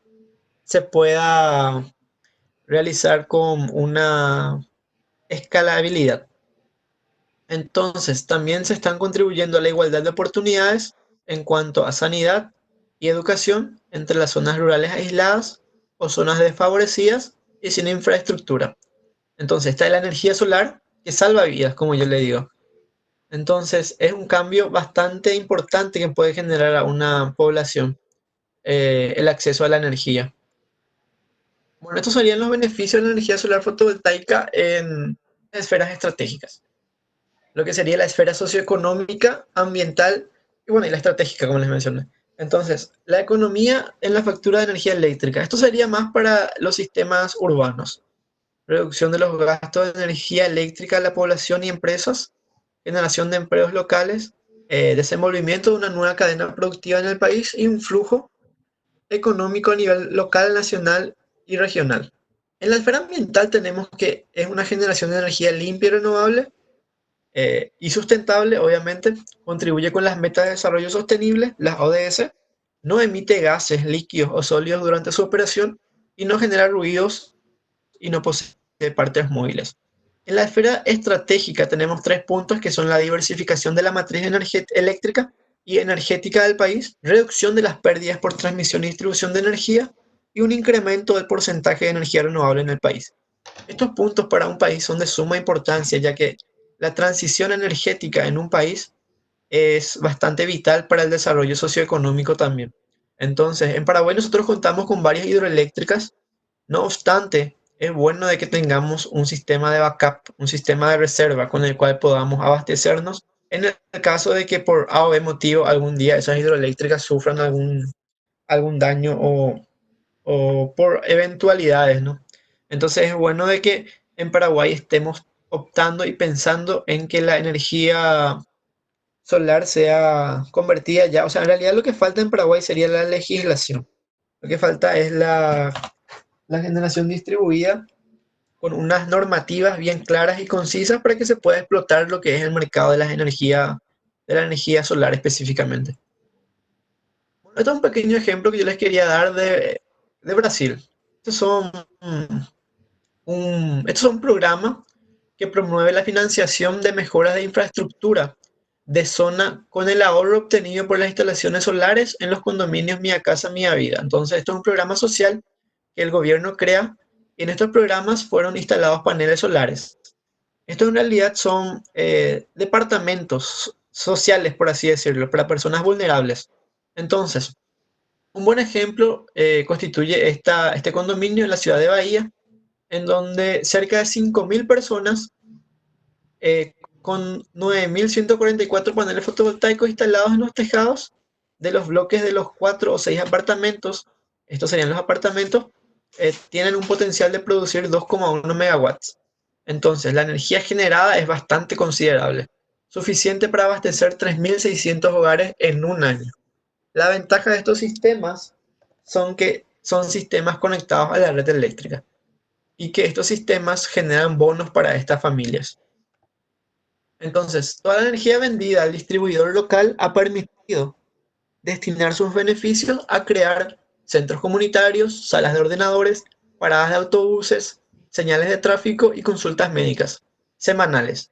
se pueda realizar con una escalabilidad. Entonces, también se están contribuyendo a la igualdad de oportunidades en cuanto a sanidad y educación entre las zonas rurales aisladas o zonas desfavorecidas y sin infraestructura. Entonces, está la energía solar que salva vidas, como yo le digo. Entonces, es un cambio bastante importante que puede generar a una población el acceso a la energía. Bueno, estos serían los beneficios de la energía solar fotovoltaica en esferas estratégicas. Lo que sería la esfera socioeconómica, ambiental y bueno, y la estratégica, como les mencioné. Entonces, la economía en la factura de energía eléctrica. Esto sería más para los sistemas urbanos. Reducción de los gastos de energía eléctrica a la población y empresas, generación de empleos locales, desenvolvimiento de una nueva cadena productiva en el país y un flujo económico a nivel local, nacional y regional. En la esfera ambiental tenemos que es una generación de energía limpia y renovable y sustentable, obviamente, contribuye con las metas de desarrollo sostenible, las ODS, no emite gases líquidos o sólidos durante su operación y no genera ruidos y no posee partes móviles. En la esfera estratégica tenemos tres puntos que son la diversificación de la matriz eléctrica y energética del país, reducción de las pérdidas por transmisión y distribución de energía y un incremento del porcentaje de energía renovable en el país. Estos puntos para un país son de suma importancia, ya que la transición energética en un país es bastante vital para el desarrollo socioeconómico también. Entonces, en Paraguay nosotros contamos con varias hidroeléctricas. No obstante, es bueno de que tengamos un sistema de backup, un sistema de reserva con el cual podamos abastecernos en el caso de que por A o B motivo algún día esas hidroeléctricas sufran algún daño o por eventualidades, ¿no? Entonces es bueno de que en Paraguay estemos optando y pensando en que la energía solar sea convertida ya. O sea, en realidad lo que falta en Paraguay sería la legislación. Lo que falta es la generación distribuida con unas normativas bien claras y concisas para que se pueda explotar lo que es el mercado de la energía solar específicamente. Bueno, este es un pequeño ejemplo que yo les quería dar de Brasil. Estos son estos son programas que promueve la financiación de mejoras de infraestructura de zona con el ahorro obtenido por las instalaciones solares en los condominios Mía Casa, Mía Vida. Entonces, esto es un programa social que el gobierno crea y en estos programas fueron instalados paneles solares. Esto en realidad son departamentos sociales, por así decirlo, para personas vulnerables. Entonces, un buen ejemplo constituye este condominio en la ciudad de Bahía, en donde cerca de 5.000 personas eh, con 9.144 paneles fotovoltaicos instalados en los tejados de los bloques de los 4 o 6 apartamentos, estos serían los apartamentos, tienen un potencial de producir 2,1 megawatts. Entonces, la energía generada es bastante considerable, suficiente para abastecer 3.600 hogares en un año. La ventaja de estos sistemas son que son sistemas conectados a la red eléctrica y que estos sistemas generan bonos para estas familias. Entonces, toda la energía vendida al distribuidor local ha permitido destinar sus beneficios a crear centros comunitarios, salas de ordenadores, paradas de autobuses, señales de tráfico y consultas médicas semanales.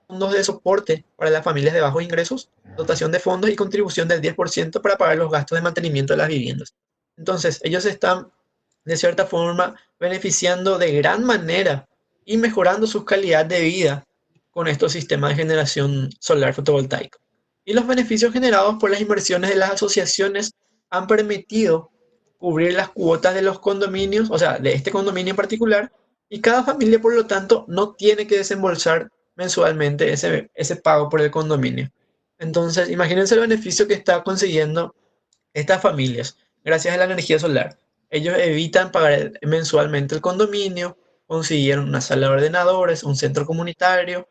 Fondos de soporte para las familias de bajos ingresos, dotación de fondos y contribución del 10% para pagar los gastos de mantenimiento de las viviendas. Entonces, ellos están, de cierta forma, beneficiando de gran manera y mejorando su calidad de vida con estos sistemas de generación solar fotovoltaica. Y los beneficios generados por las inversiones de las asociaciones han permitido cubrir las cuotas de los condominios, o sea, de este condominio en particular, y cada familia, por lo tanto, no tiene que desembolsar mensualmente ese pago por el condominio. Entonces, imagínense el beneficio que está consiguiendo estas familias gracias a la energía solar. Ellos evitan pagar mensualmente el condominio, consiguieron una sala de ordenadores, un centro comunitario.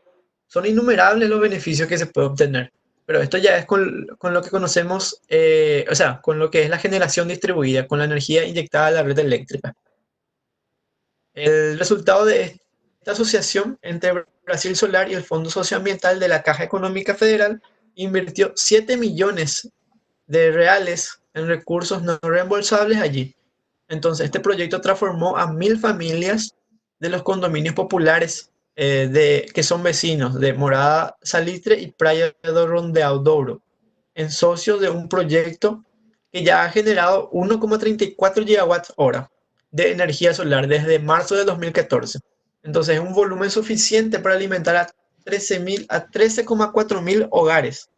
Son innumerables los beneficios que se puede obtener. Pero esto ya es con lo que conocemos, o sea, con lo que es la generación distribuida, con la energía inyectada a la red eléctrica. El resultado de esta asociación entre Brasil Solar y el Fondo Socioambiental de la Caja Económica Federal invirtió 7 millones de reales en recursos no reembolsables allí. Entonces, este proyecto transformó a 1.000 familias de los condominios populares que son vecinos de Morada Salitre y Praia do Rondeadouro en socios de un proyecto que ya ha generado 1,34 gigawatts hora de energía solar desde marzo de 2014. Entonces, es un volumen suficiente para alimentar a 13,4 mil hogares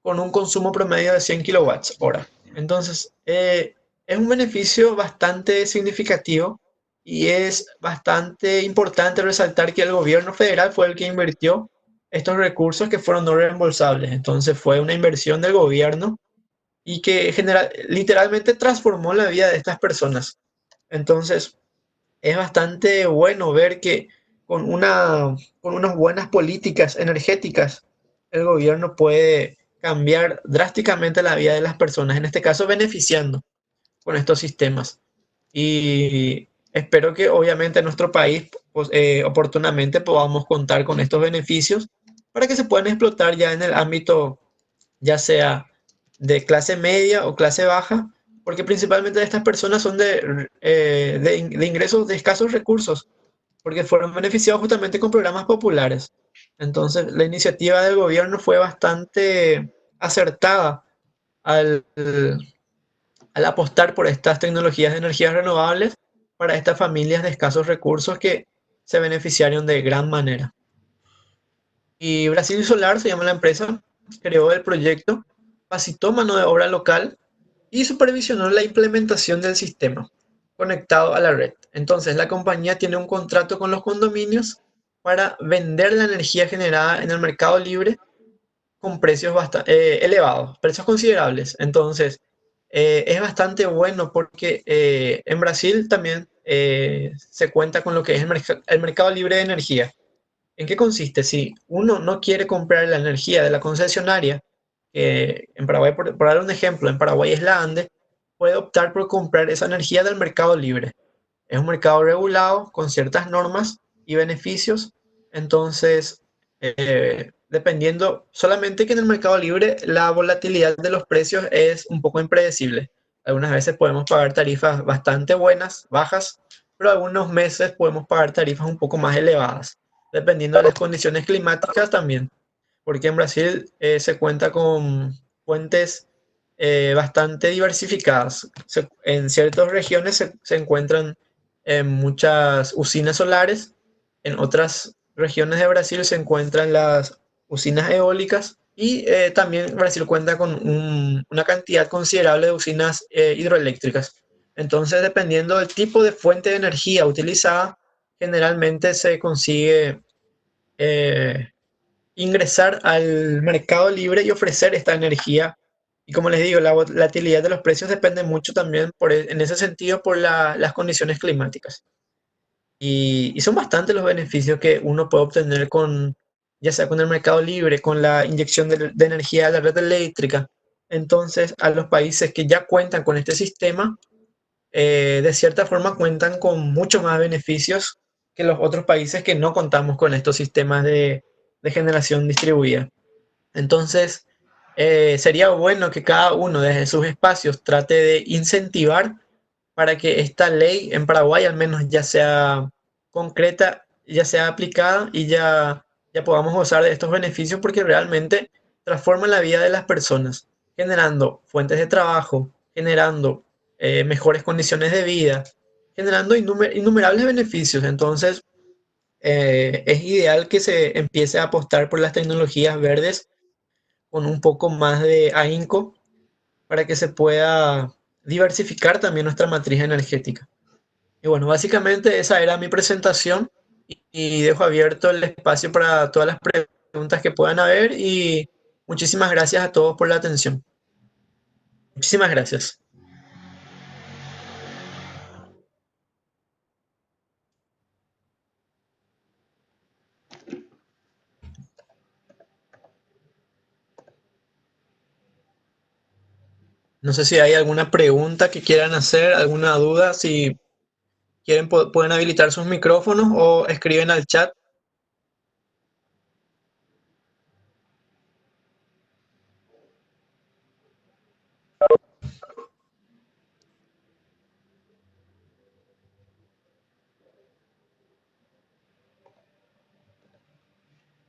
con un consumo promedio de 100 kilowatts hora. Entonces, es un beneficio bastante significativo y es bastante importante resaltar que el gobierno federal fue el que invirtió estos recursos que fueron no reembolsables. Entonces, fue una inversión del gobierno y que literalmente transformó la vida de estas personas. Entonces, es bastante bueno ver que con unas buenas políticas energéticas, el gobierno puede cambiar drásticamente la vida de las personas, en este caso beneficiando con estos sistemas. Y espero que obviamente en nuestro país pues, oportunamente podamos contar con estos beneficios para que se puedan explotar ya en el ámbito, ya sea de clase media o clase baja, porque principalmente estas personas son de ingresos de escasos recursos, porque fueron beneficiados justamente con programas populares. Entonces, la iniciativa del gobierno fue bastante acertada al, al apostar por estas tecnologías de energías renovables para estas familias de escasos recursos que se beneficiaron de gran manera. Y Brasil Solar se llama la empresa, creó el proyecto, capacitó mano de obra local y supervisionó la implementación del sistema conectado a la red. Entonces, la compañía tiene un contrato con los condominios para vender la energía generada en el mercado libre con precios bastante elevados, precios considerables. Entonces, es bastante bueno porque en Brasil también se cuenta con lo que es el mercado libre de energía. ¿En qué consiste? Si uno no quiere comprar la energía de la concesionaria, en Paraguay, por dar un ejemplo, en Paraguay es la ANDE, puede optar por comprar esa energía del mercado libre. Es un mercado regulado con ciertas normas y beneficios. Entonces, dependiendo, solamente que en el mercado libre la volatilidad de los precios es un poco impredecible. Algunas veces podemos pagar tarifas bastante buenas, bajas, pero algunos meses podemos pagar tarifas un poco más elevadas, dependiendo de las condiciones climáticas también, porque en Brasil se cuenta con fuentes bastante diversificadas. En ciertas regiones se encuentran en muchas usinas solares. En otras regiones de Brasil se encuentran las usinas eólicas y también Brasil cuenta con una cantidad considerable de usinas hidroeléctricas. Entonces, dependiendo del tipo de fuente de energía utilizada, generalmente se consigue eh, ingresar al mercado libre y ofrecer esta energía. Y como les digo, la volatilidad de los precios depende mucho también en ese sentido por las condiciones climáticas. Y son bastantes los beneficios que uno puede obtener con, ya sea con el mercado libre, con la inyección de energía a la red eléctrica. Entonces, a los países que ya cuentan con este sistema, de cierta forma cuentan con muchos más beneficios que los otros países que no contamos con estos sistemas de generación distribuida. Entonces, sería bueno que cada uno desde sus espacios trate de incentivar para que esta ley en Paraguay al menos ya sea concreta, ya sea aplicada y ya podamos gozar de estos beneficios porque realmente transforman la vida de las personas, generando fuentes de trabajo, generando mejores condiciones de vida, generando innumerables beneficios. Entonces, es ideal que se empiece a apostar por las tecnologías verdes con un poco más de ahínco para que se pueda diversificar también nuestra matriz energética. Y bueno, básicamente esa era mi presentación y dejo abierto el espacio para todas las preguntas que puedan haber y muchísimas gracias a todos por la atención. Muchísimas gracias. No sé si hay alguna pregunta que quieran hacer, alguna duda, si quieren pueden habilitar sus micrófonos o escriben al chat.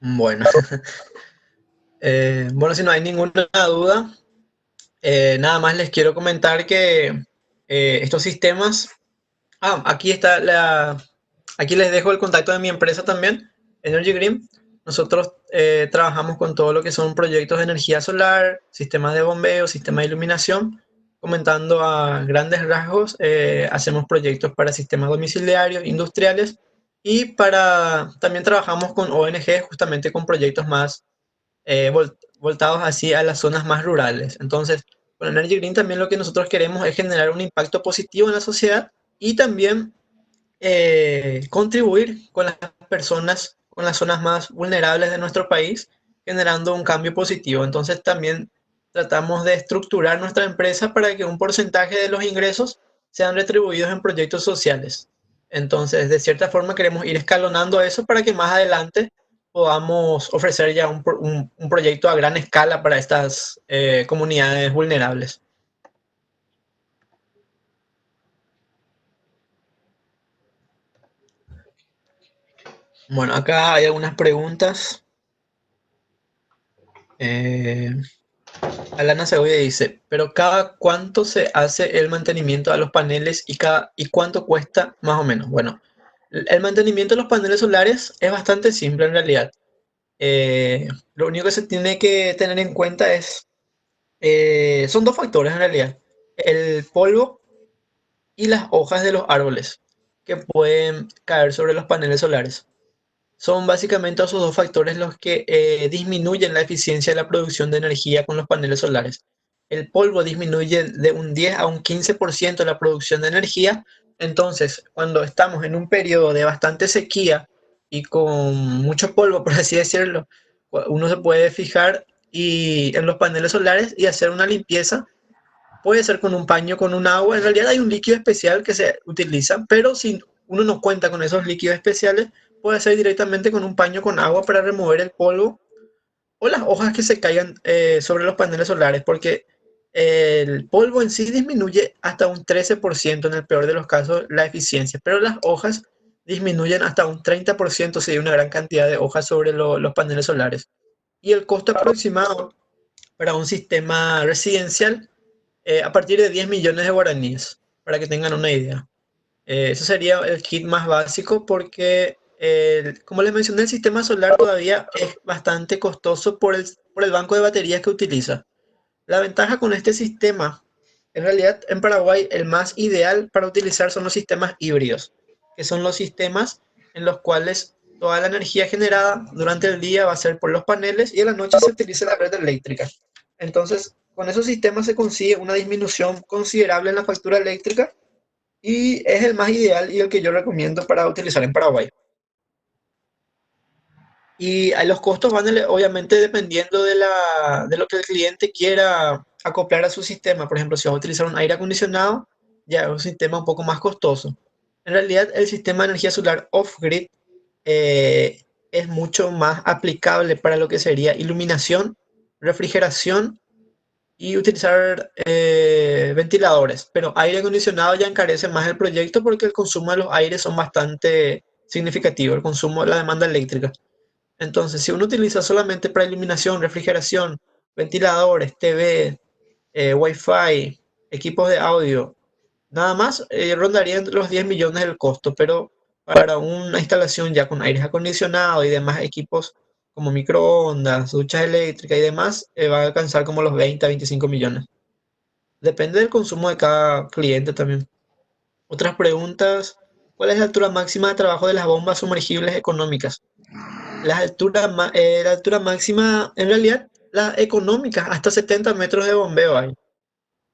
Bueno, bueno, si no hay ninguna duda, nada más les quiero comentar que estos sistemas. Aquí está aquí les dejo el contacto de mi empresa también, Energy Green. Nosotros trabajamos con todo lo que son proyectos de energía solar, sistemas de bombeo, sistemas de iluminación. Comentando a grandes rasgos, hacemos proyectos para sistemas domiciliarios, industriales y también trabajamos con ONG justamente con proyectos más voltados así a las zonas más rurales. Entonces, con Energy Green también lo que nosotros queremos es generar un impacto positivo en la sociedad y también contribuir con las personas, con las zonas más vulnerables de nuestro país, generando un cambio positivo. Entonces también tratamos de estructurar nuestra empresa para que un porcentaje de los ingresos sean retribuidos en proyectos sociales. Entonces, de cierta forma, queremos ir escalonando eso para que más adelante podamos ofrecer ya un proyecto a gran escala para estas comunidades vulnerables. Bueno, acá hay algunas preguntas. Eh, Alana Segovia dice, pero ¿cada cuánto se hace el mantenimiento a los paneles y cuánto cuesta más o menos? Bueno, el mantenimiento de los paneles solares es bastante simple en realidad. Lo único que se tiene que tener en cuenta son dos factores en realidad. El polvo y las hojas de los árboles que pueden caer sobre los paneles solares. Son básicamente esos dos factores los que disminuyen la eficiencia de la producción de energía con los paneles solares. El polvo disminuye de un 10 a un 15% la producción de energía. Entonces, cuando estamos en un periodo de bastante sequía y con mucho polvo, por así decirlo, uno se puede fijar en los paneles solares y hacer una limpieza. Puede ser con un paño, con un agua. En realidad hay un líquido especial que se utiliza, pero si uno no cuenta con esos líquidos especiales, puede ser directamente con un paño con agua para remover el polvo o las hojas que se caigan sobre los paneles solares, porque el polvo en sí disminuye hasta un 13% en el peor de los casos la eficiencia, pero las hojas disminuyen hasta un 30% si hay una gran cantidad de hojas sobre los paneles solares. Y el costo aproximado para un sistema residencial a partir de 10 millones de guaraníes, para que tengan una idea. Ese sería el kit más básico porque, como les mencioné, el sistema solar todavía es bastante costoso por el banco de baterías que utiliza. La ventaja con este sistema, en realidad en Paraguay el más ideal para utilizar son los sistemas híbridos, que son los sistemas en los cuales toda la energía generada durante el día va a ser por los paneles y en la noche se utiliza la red eléctrica. Entonces, con esos sistemas se consigue una disminución considerable en la factura eléctrica y es el más ideal y el que yo recomiendo para utilizar en Paraguay. Y los costos van obviamente dependiendo de lo que el cliente quiera acoplar a su sistema. Por ejemplo, si va a utilizar un aire acondicionado, ya es un sistema un poco más costoso. En realidad, el sistema de energía solar off-grid es mucho más aplicable para lo que sería iluminación, refrigeración y utilizar ventiladores. Pero aire acondicionado ya encarece más el proyecto porque el consumo de los aires son bastante significativo, el consumo, la demanda eléctrica. Entonces, si uno utiliza solamente para iluminación, refrigeración, ventiladores, TV, Wi-Fi, equipos de audio, nada más rondarían los 10 millones el costo, pero para una instalación ya con aires acondicionados y demás equipos como microondas, duchas eléctricas y demás, va a alcanzar como los 20 a 25 millones. Depende del consumo de cada cliente también. Otras preguntas. ¿Cuál es la altura máxima de trabajo de las bombas sumergibles económicas? La altura máxima, en realidad, las económicas, hasta 70 metros de bombeo hay.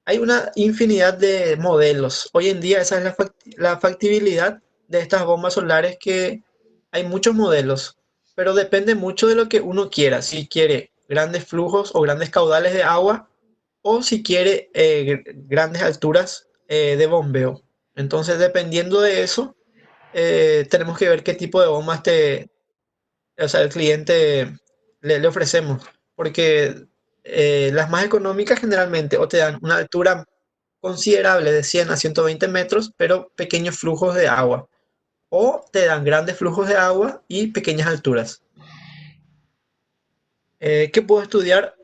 Hay una infinidad de modelos. Hoy en día esa es la factibilidad de estas bombas solares que hay muchos modelos, pero depende mucho de lo que uno quiera. Si quiere grandes flujos o grandes caudales de agua o si quiere grandes alturas de bombeo. Entonces, dependiendo de eso, tenemos que ver qué tipo de bombas o sea, el cliente le ofrecemos, porque las más económicas generalmente o te dan una altura considerable de 100 a 120 metros, pero pequeños flujos de agua, o te dan grandes flujos de agua y pequeñas alturas. ¿Qué puedo estudiar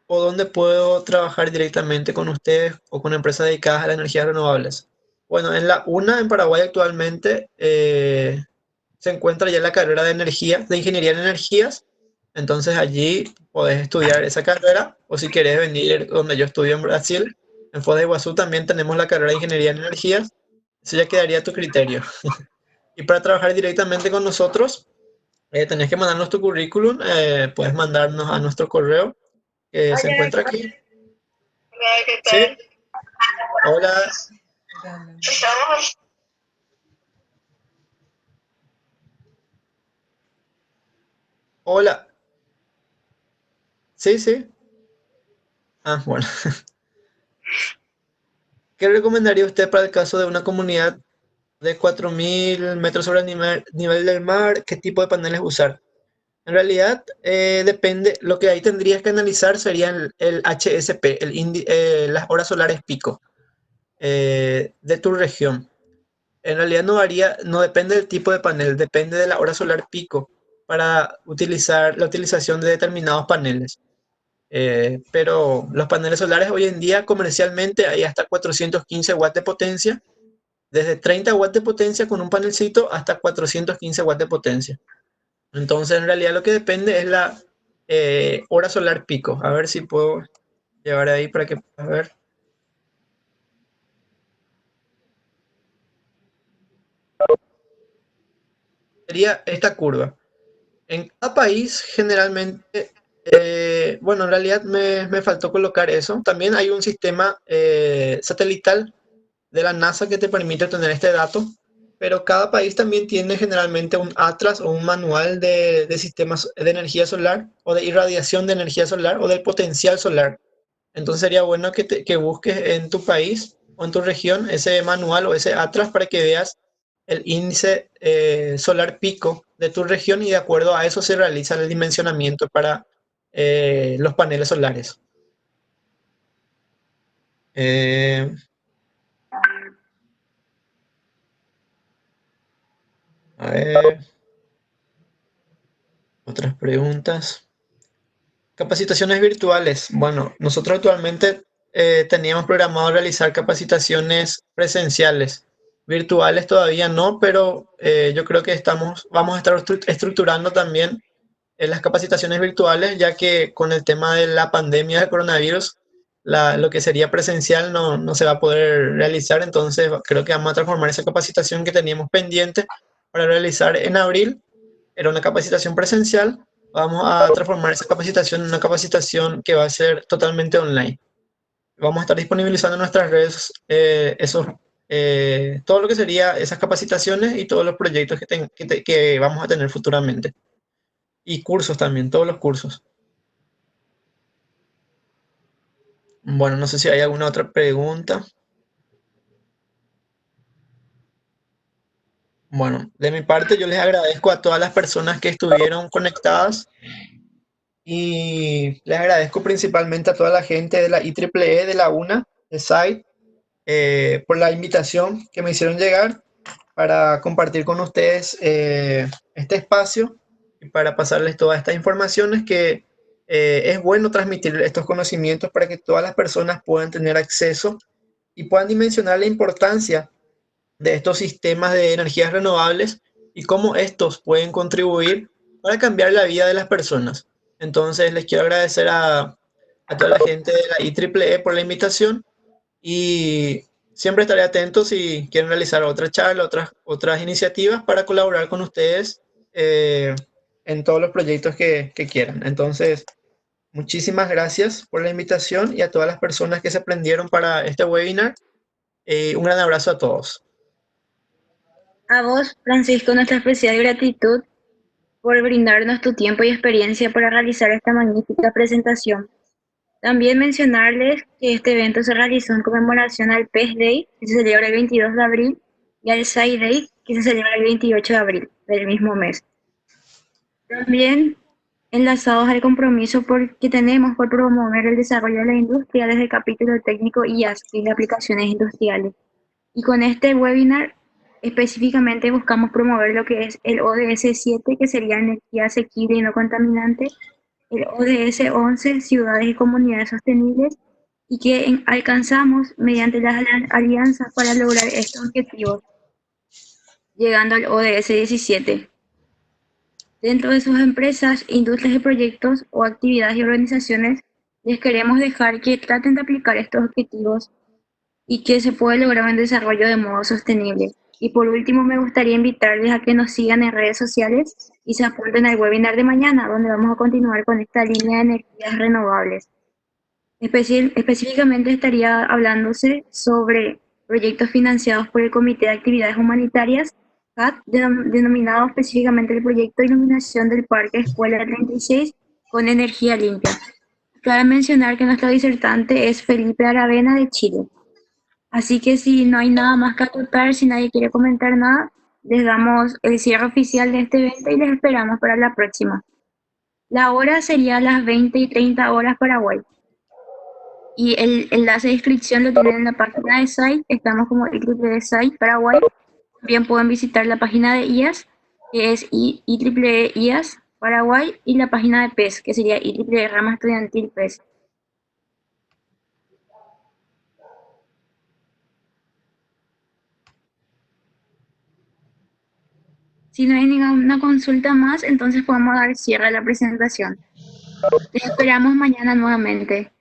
o dónde puedo trabajar directamente con ustedes o con empresas dedicadas a las energías renovables? Bueno, en la UNA en Paraguay actualmente se encuentra ya la carrera de energía, de ingeniería en energías. Entonces allí podés estudiar esa carrera o si querés venir donde yo estudio en Brasil, en Foz de Iguazú también tenemos la carrera de ingeniería en energías. Eso ya quedaría a tu criterio. Y para trabajar directamente con nosotros, tenés que mandarnos tu currículum, puedes mandarnos a nuestro correo que se Hola, encuentra aquí. hola, ¿qué Sí, tal? hola, Estamos. hola. Sí, sí. Ah, bueno. ¿Qué recomendaría usted para el caso de una comunidad de 4.000 metros sobre el nivel del mar? ¿Qué tipo de paneles usar? En realidad, depende, lo que ahí tendrías que analizar sería el HSP, las horas solares pico de tu región. En realidad no varía, no depende del tipo de panel, depende de la hora solar pico para utilizar la utilización de determinados paneles. Pero los paneles solares hoy en día comercialmente hay hasta 415 watts de potencia, desde 30 watts de potencia con un panelcito hasta 415 watts de potencia. Entonces, en realidad lo que depende es la hora solar pico. A ver si puedo llevar ahí para que puedas ver. Sería esta curva. En cada país, generalmente, bueno, en realidad me faltó colocar eso. También hay un sistema satelital de la NASA que te permite tener este dato, pero cada país también tiene generalmente un atlas o un manual de sistemas de energía solar o de irradiación de energía solar o del potencial solar. Entonces sería bueno que busques en tu país o en tu región ese manual o ese atlas para que veas el índice solar pico de tu región y de acuerdo a eso se realiza el dimensionamiento para los paneles solares. Eh, a ver, otras preguntas. Capacitaciones virtuales. Bueno, nosotros actualmente teníamos programado realizar capacitaciones presenciales. Virtuales todavía no, pero yo creo que vamos a estar estructurando también las capacitaciones virtuales, ya que con el tema de la pandemia del coronavirus, lo que sería presencial no se va a poder realizar, entonces creo que vamos a transformar esa capacitación que teníamos pendiente para realizar en abril, era una capacitación presencial, vamos a transformar esa capacitación en una capacitación que va a ser totalmente online. Vamos a estar disponibilizando en nuestras redes todo lo que sería esas capacitaciones y todos los proyectos que vamos a tener futuramente. Y cursos también, todos los cursos. Bueno, no sé si hay alguna otra pregunta. Bueno, de mi parte yo les agradezco a todas las personas que estuvieron conectadas y les agradezco principalmente a toda la gente de la IEEE, de la UNA, de SAID, por la invitación que me hicieron llegar para compartir con ustedes este espacio y para pasarles todas estas informaciones que es bueno transmitir estos conocimientos para que todas las personas puedan tener acceso y puedan dimensionar la importancia de estos sistemas de energías renovables y cómo estos pueden contribuir para cambiar la vida de las personas. Entonces, les quiero agradecer a toda la gente de la IEEE por la invitación y siempre estaré atento si quieren realizar otra charla, otras iniciativas para colaborar con ustedes eh, en todos los proyectos que quieran. Entonces, muchísimas gracias por la invitación y a todas las personas que se prendieron para este webinar. Un gran abrazo a todos. A vos, Francisco, nuestra especial gratitud por brindarnos tu tiempo y experiencia para realizar esta magnífica presentación. También mencionarles que este evento se realizó en conmemoración al PES Day, que se celebra el 22 de abril, y al SAI Day, que se celebra el 28 de abril del mismo mes. También enlazados al compromiso que tenemos por promover el desarrollo de la industria desde el capítulo técnico IAS, que es de aplicaciones industriales. Y con este webinar específicamente buscamos promover lo que es el ODS 7, que sería energía asequible y no contaminante, el ODS 11, ciudades y comunidades sostenibles, y que alcanzamos mediante las alianzas para lograr estos objetivos, llegando al ODS 17. Dentro de sus empresas, industrias y proyectos o actividades y organizaciones, les queremos dejar que traten de aplicar estos objetivos y que se puede lograr un desarrollo de modo sostenible. Y por último, me gustaría invitarles a que nos sigan en redes sociales y se apunten al webinar de mañana, donde vamos a continuar con esta línea de energías renovables. Específicamente estaría hablándose sobre proyectos financiados por el Comité de Actividades Humanitarias, CAT, denominado específicamente el proyecto de iluminación del Parque Escuela 36 con energía limpia. Cabe mencionar que nuestro disertante es Felipe Aravena de Chile. Así que si no hay nada más que acotar, si nadie quiere comentar nada, les damos el cierre oficial de este evento y les esperamos para la próxima. La hora sería las 20:30 horas Paraguay. Y el enlace de inscripción lo tienen en la página de SAI, estamos como IEEE SAI Paraguay. También pueden visitar la página de IAS, que es IEEE IAS Paraguay, y la página de PES, que sería IEEE Rama Estudiantil PES. Si no hay ninguna consulta más, entonces podemos dar cierre a la presentación. Te esperamos mañana nuevamente.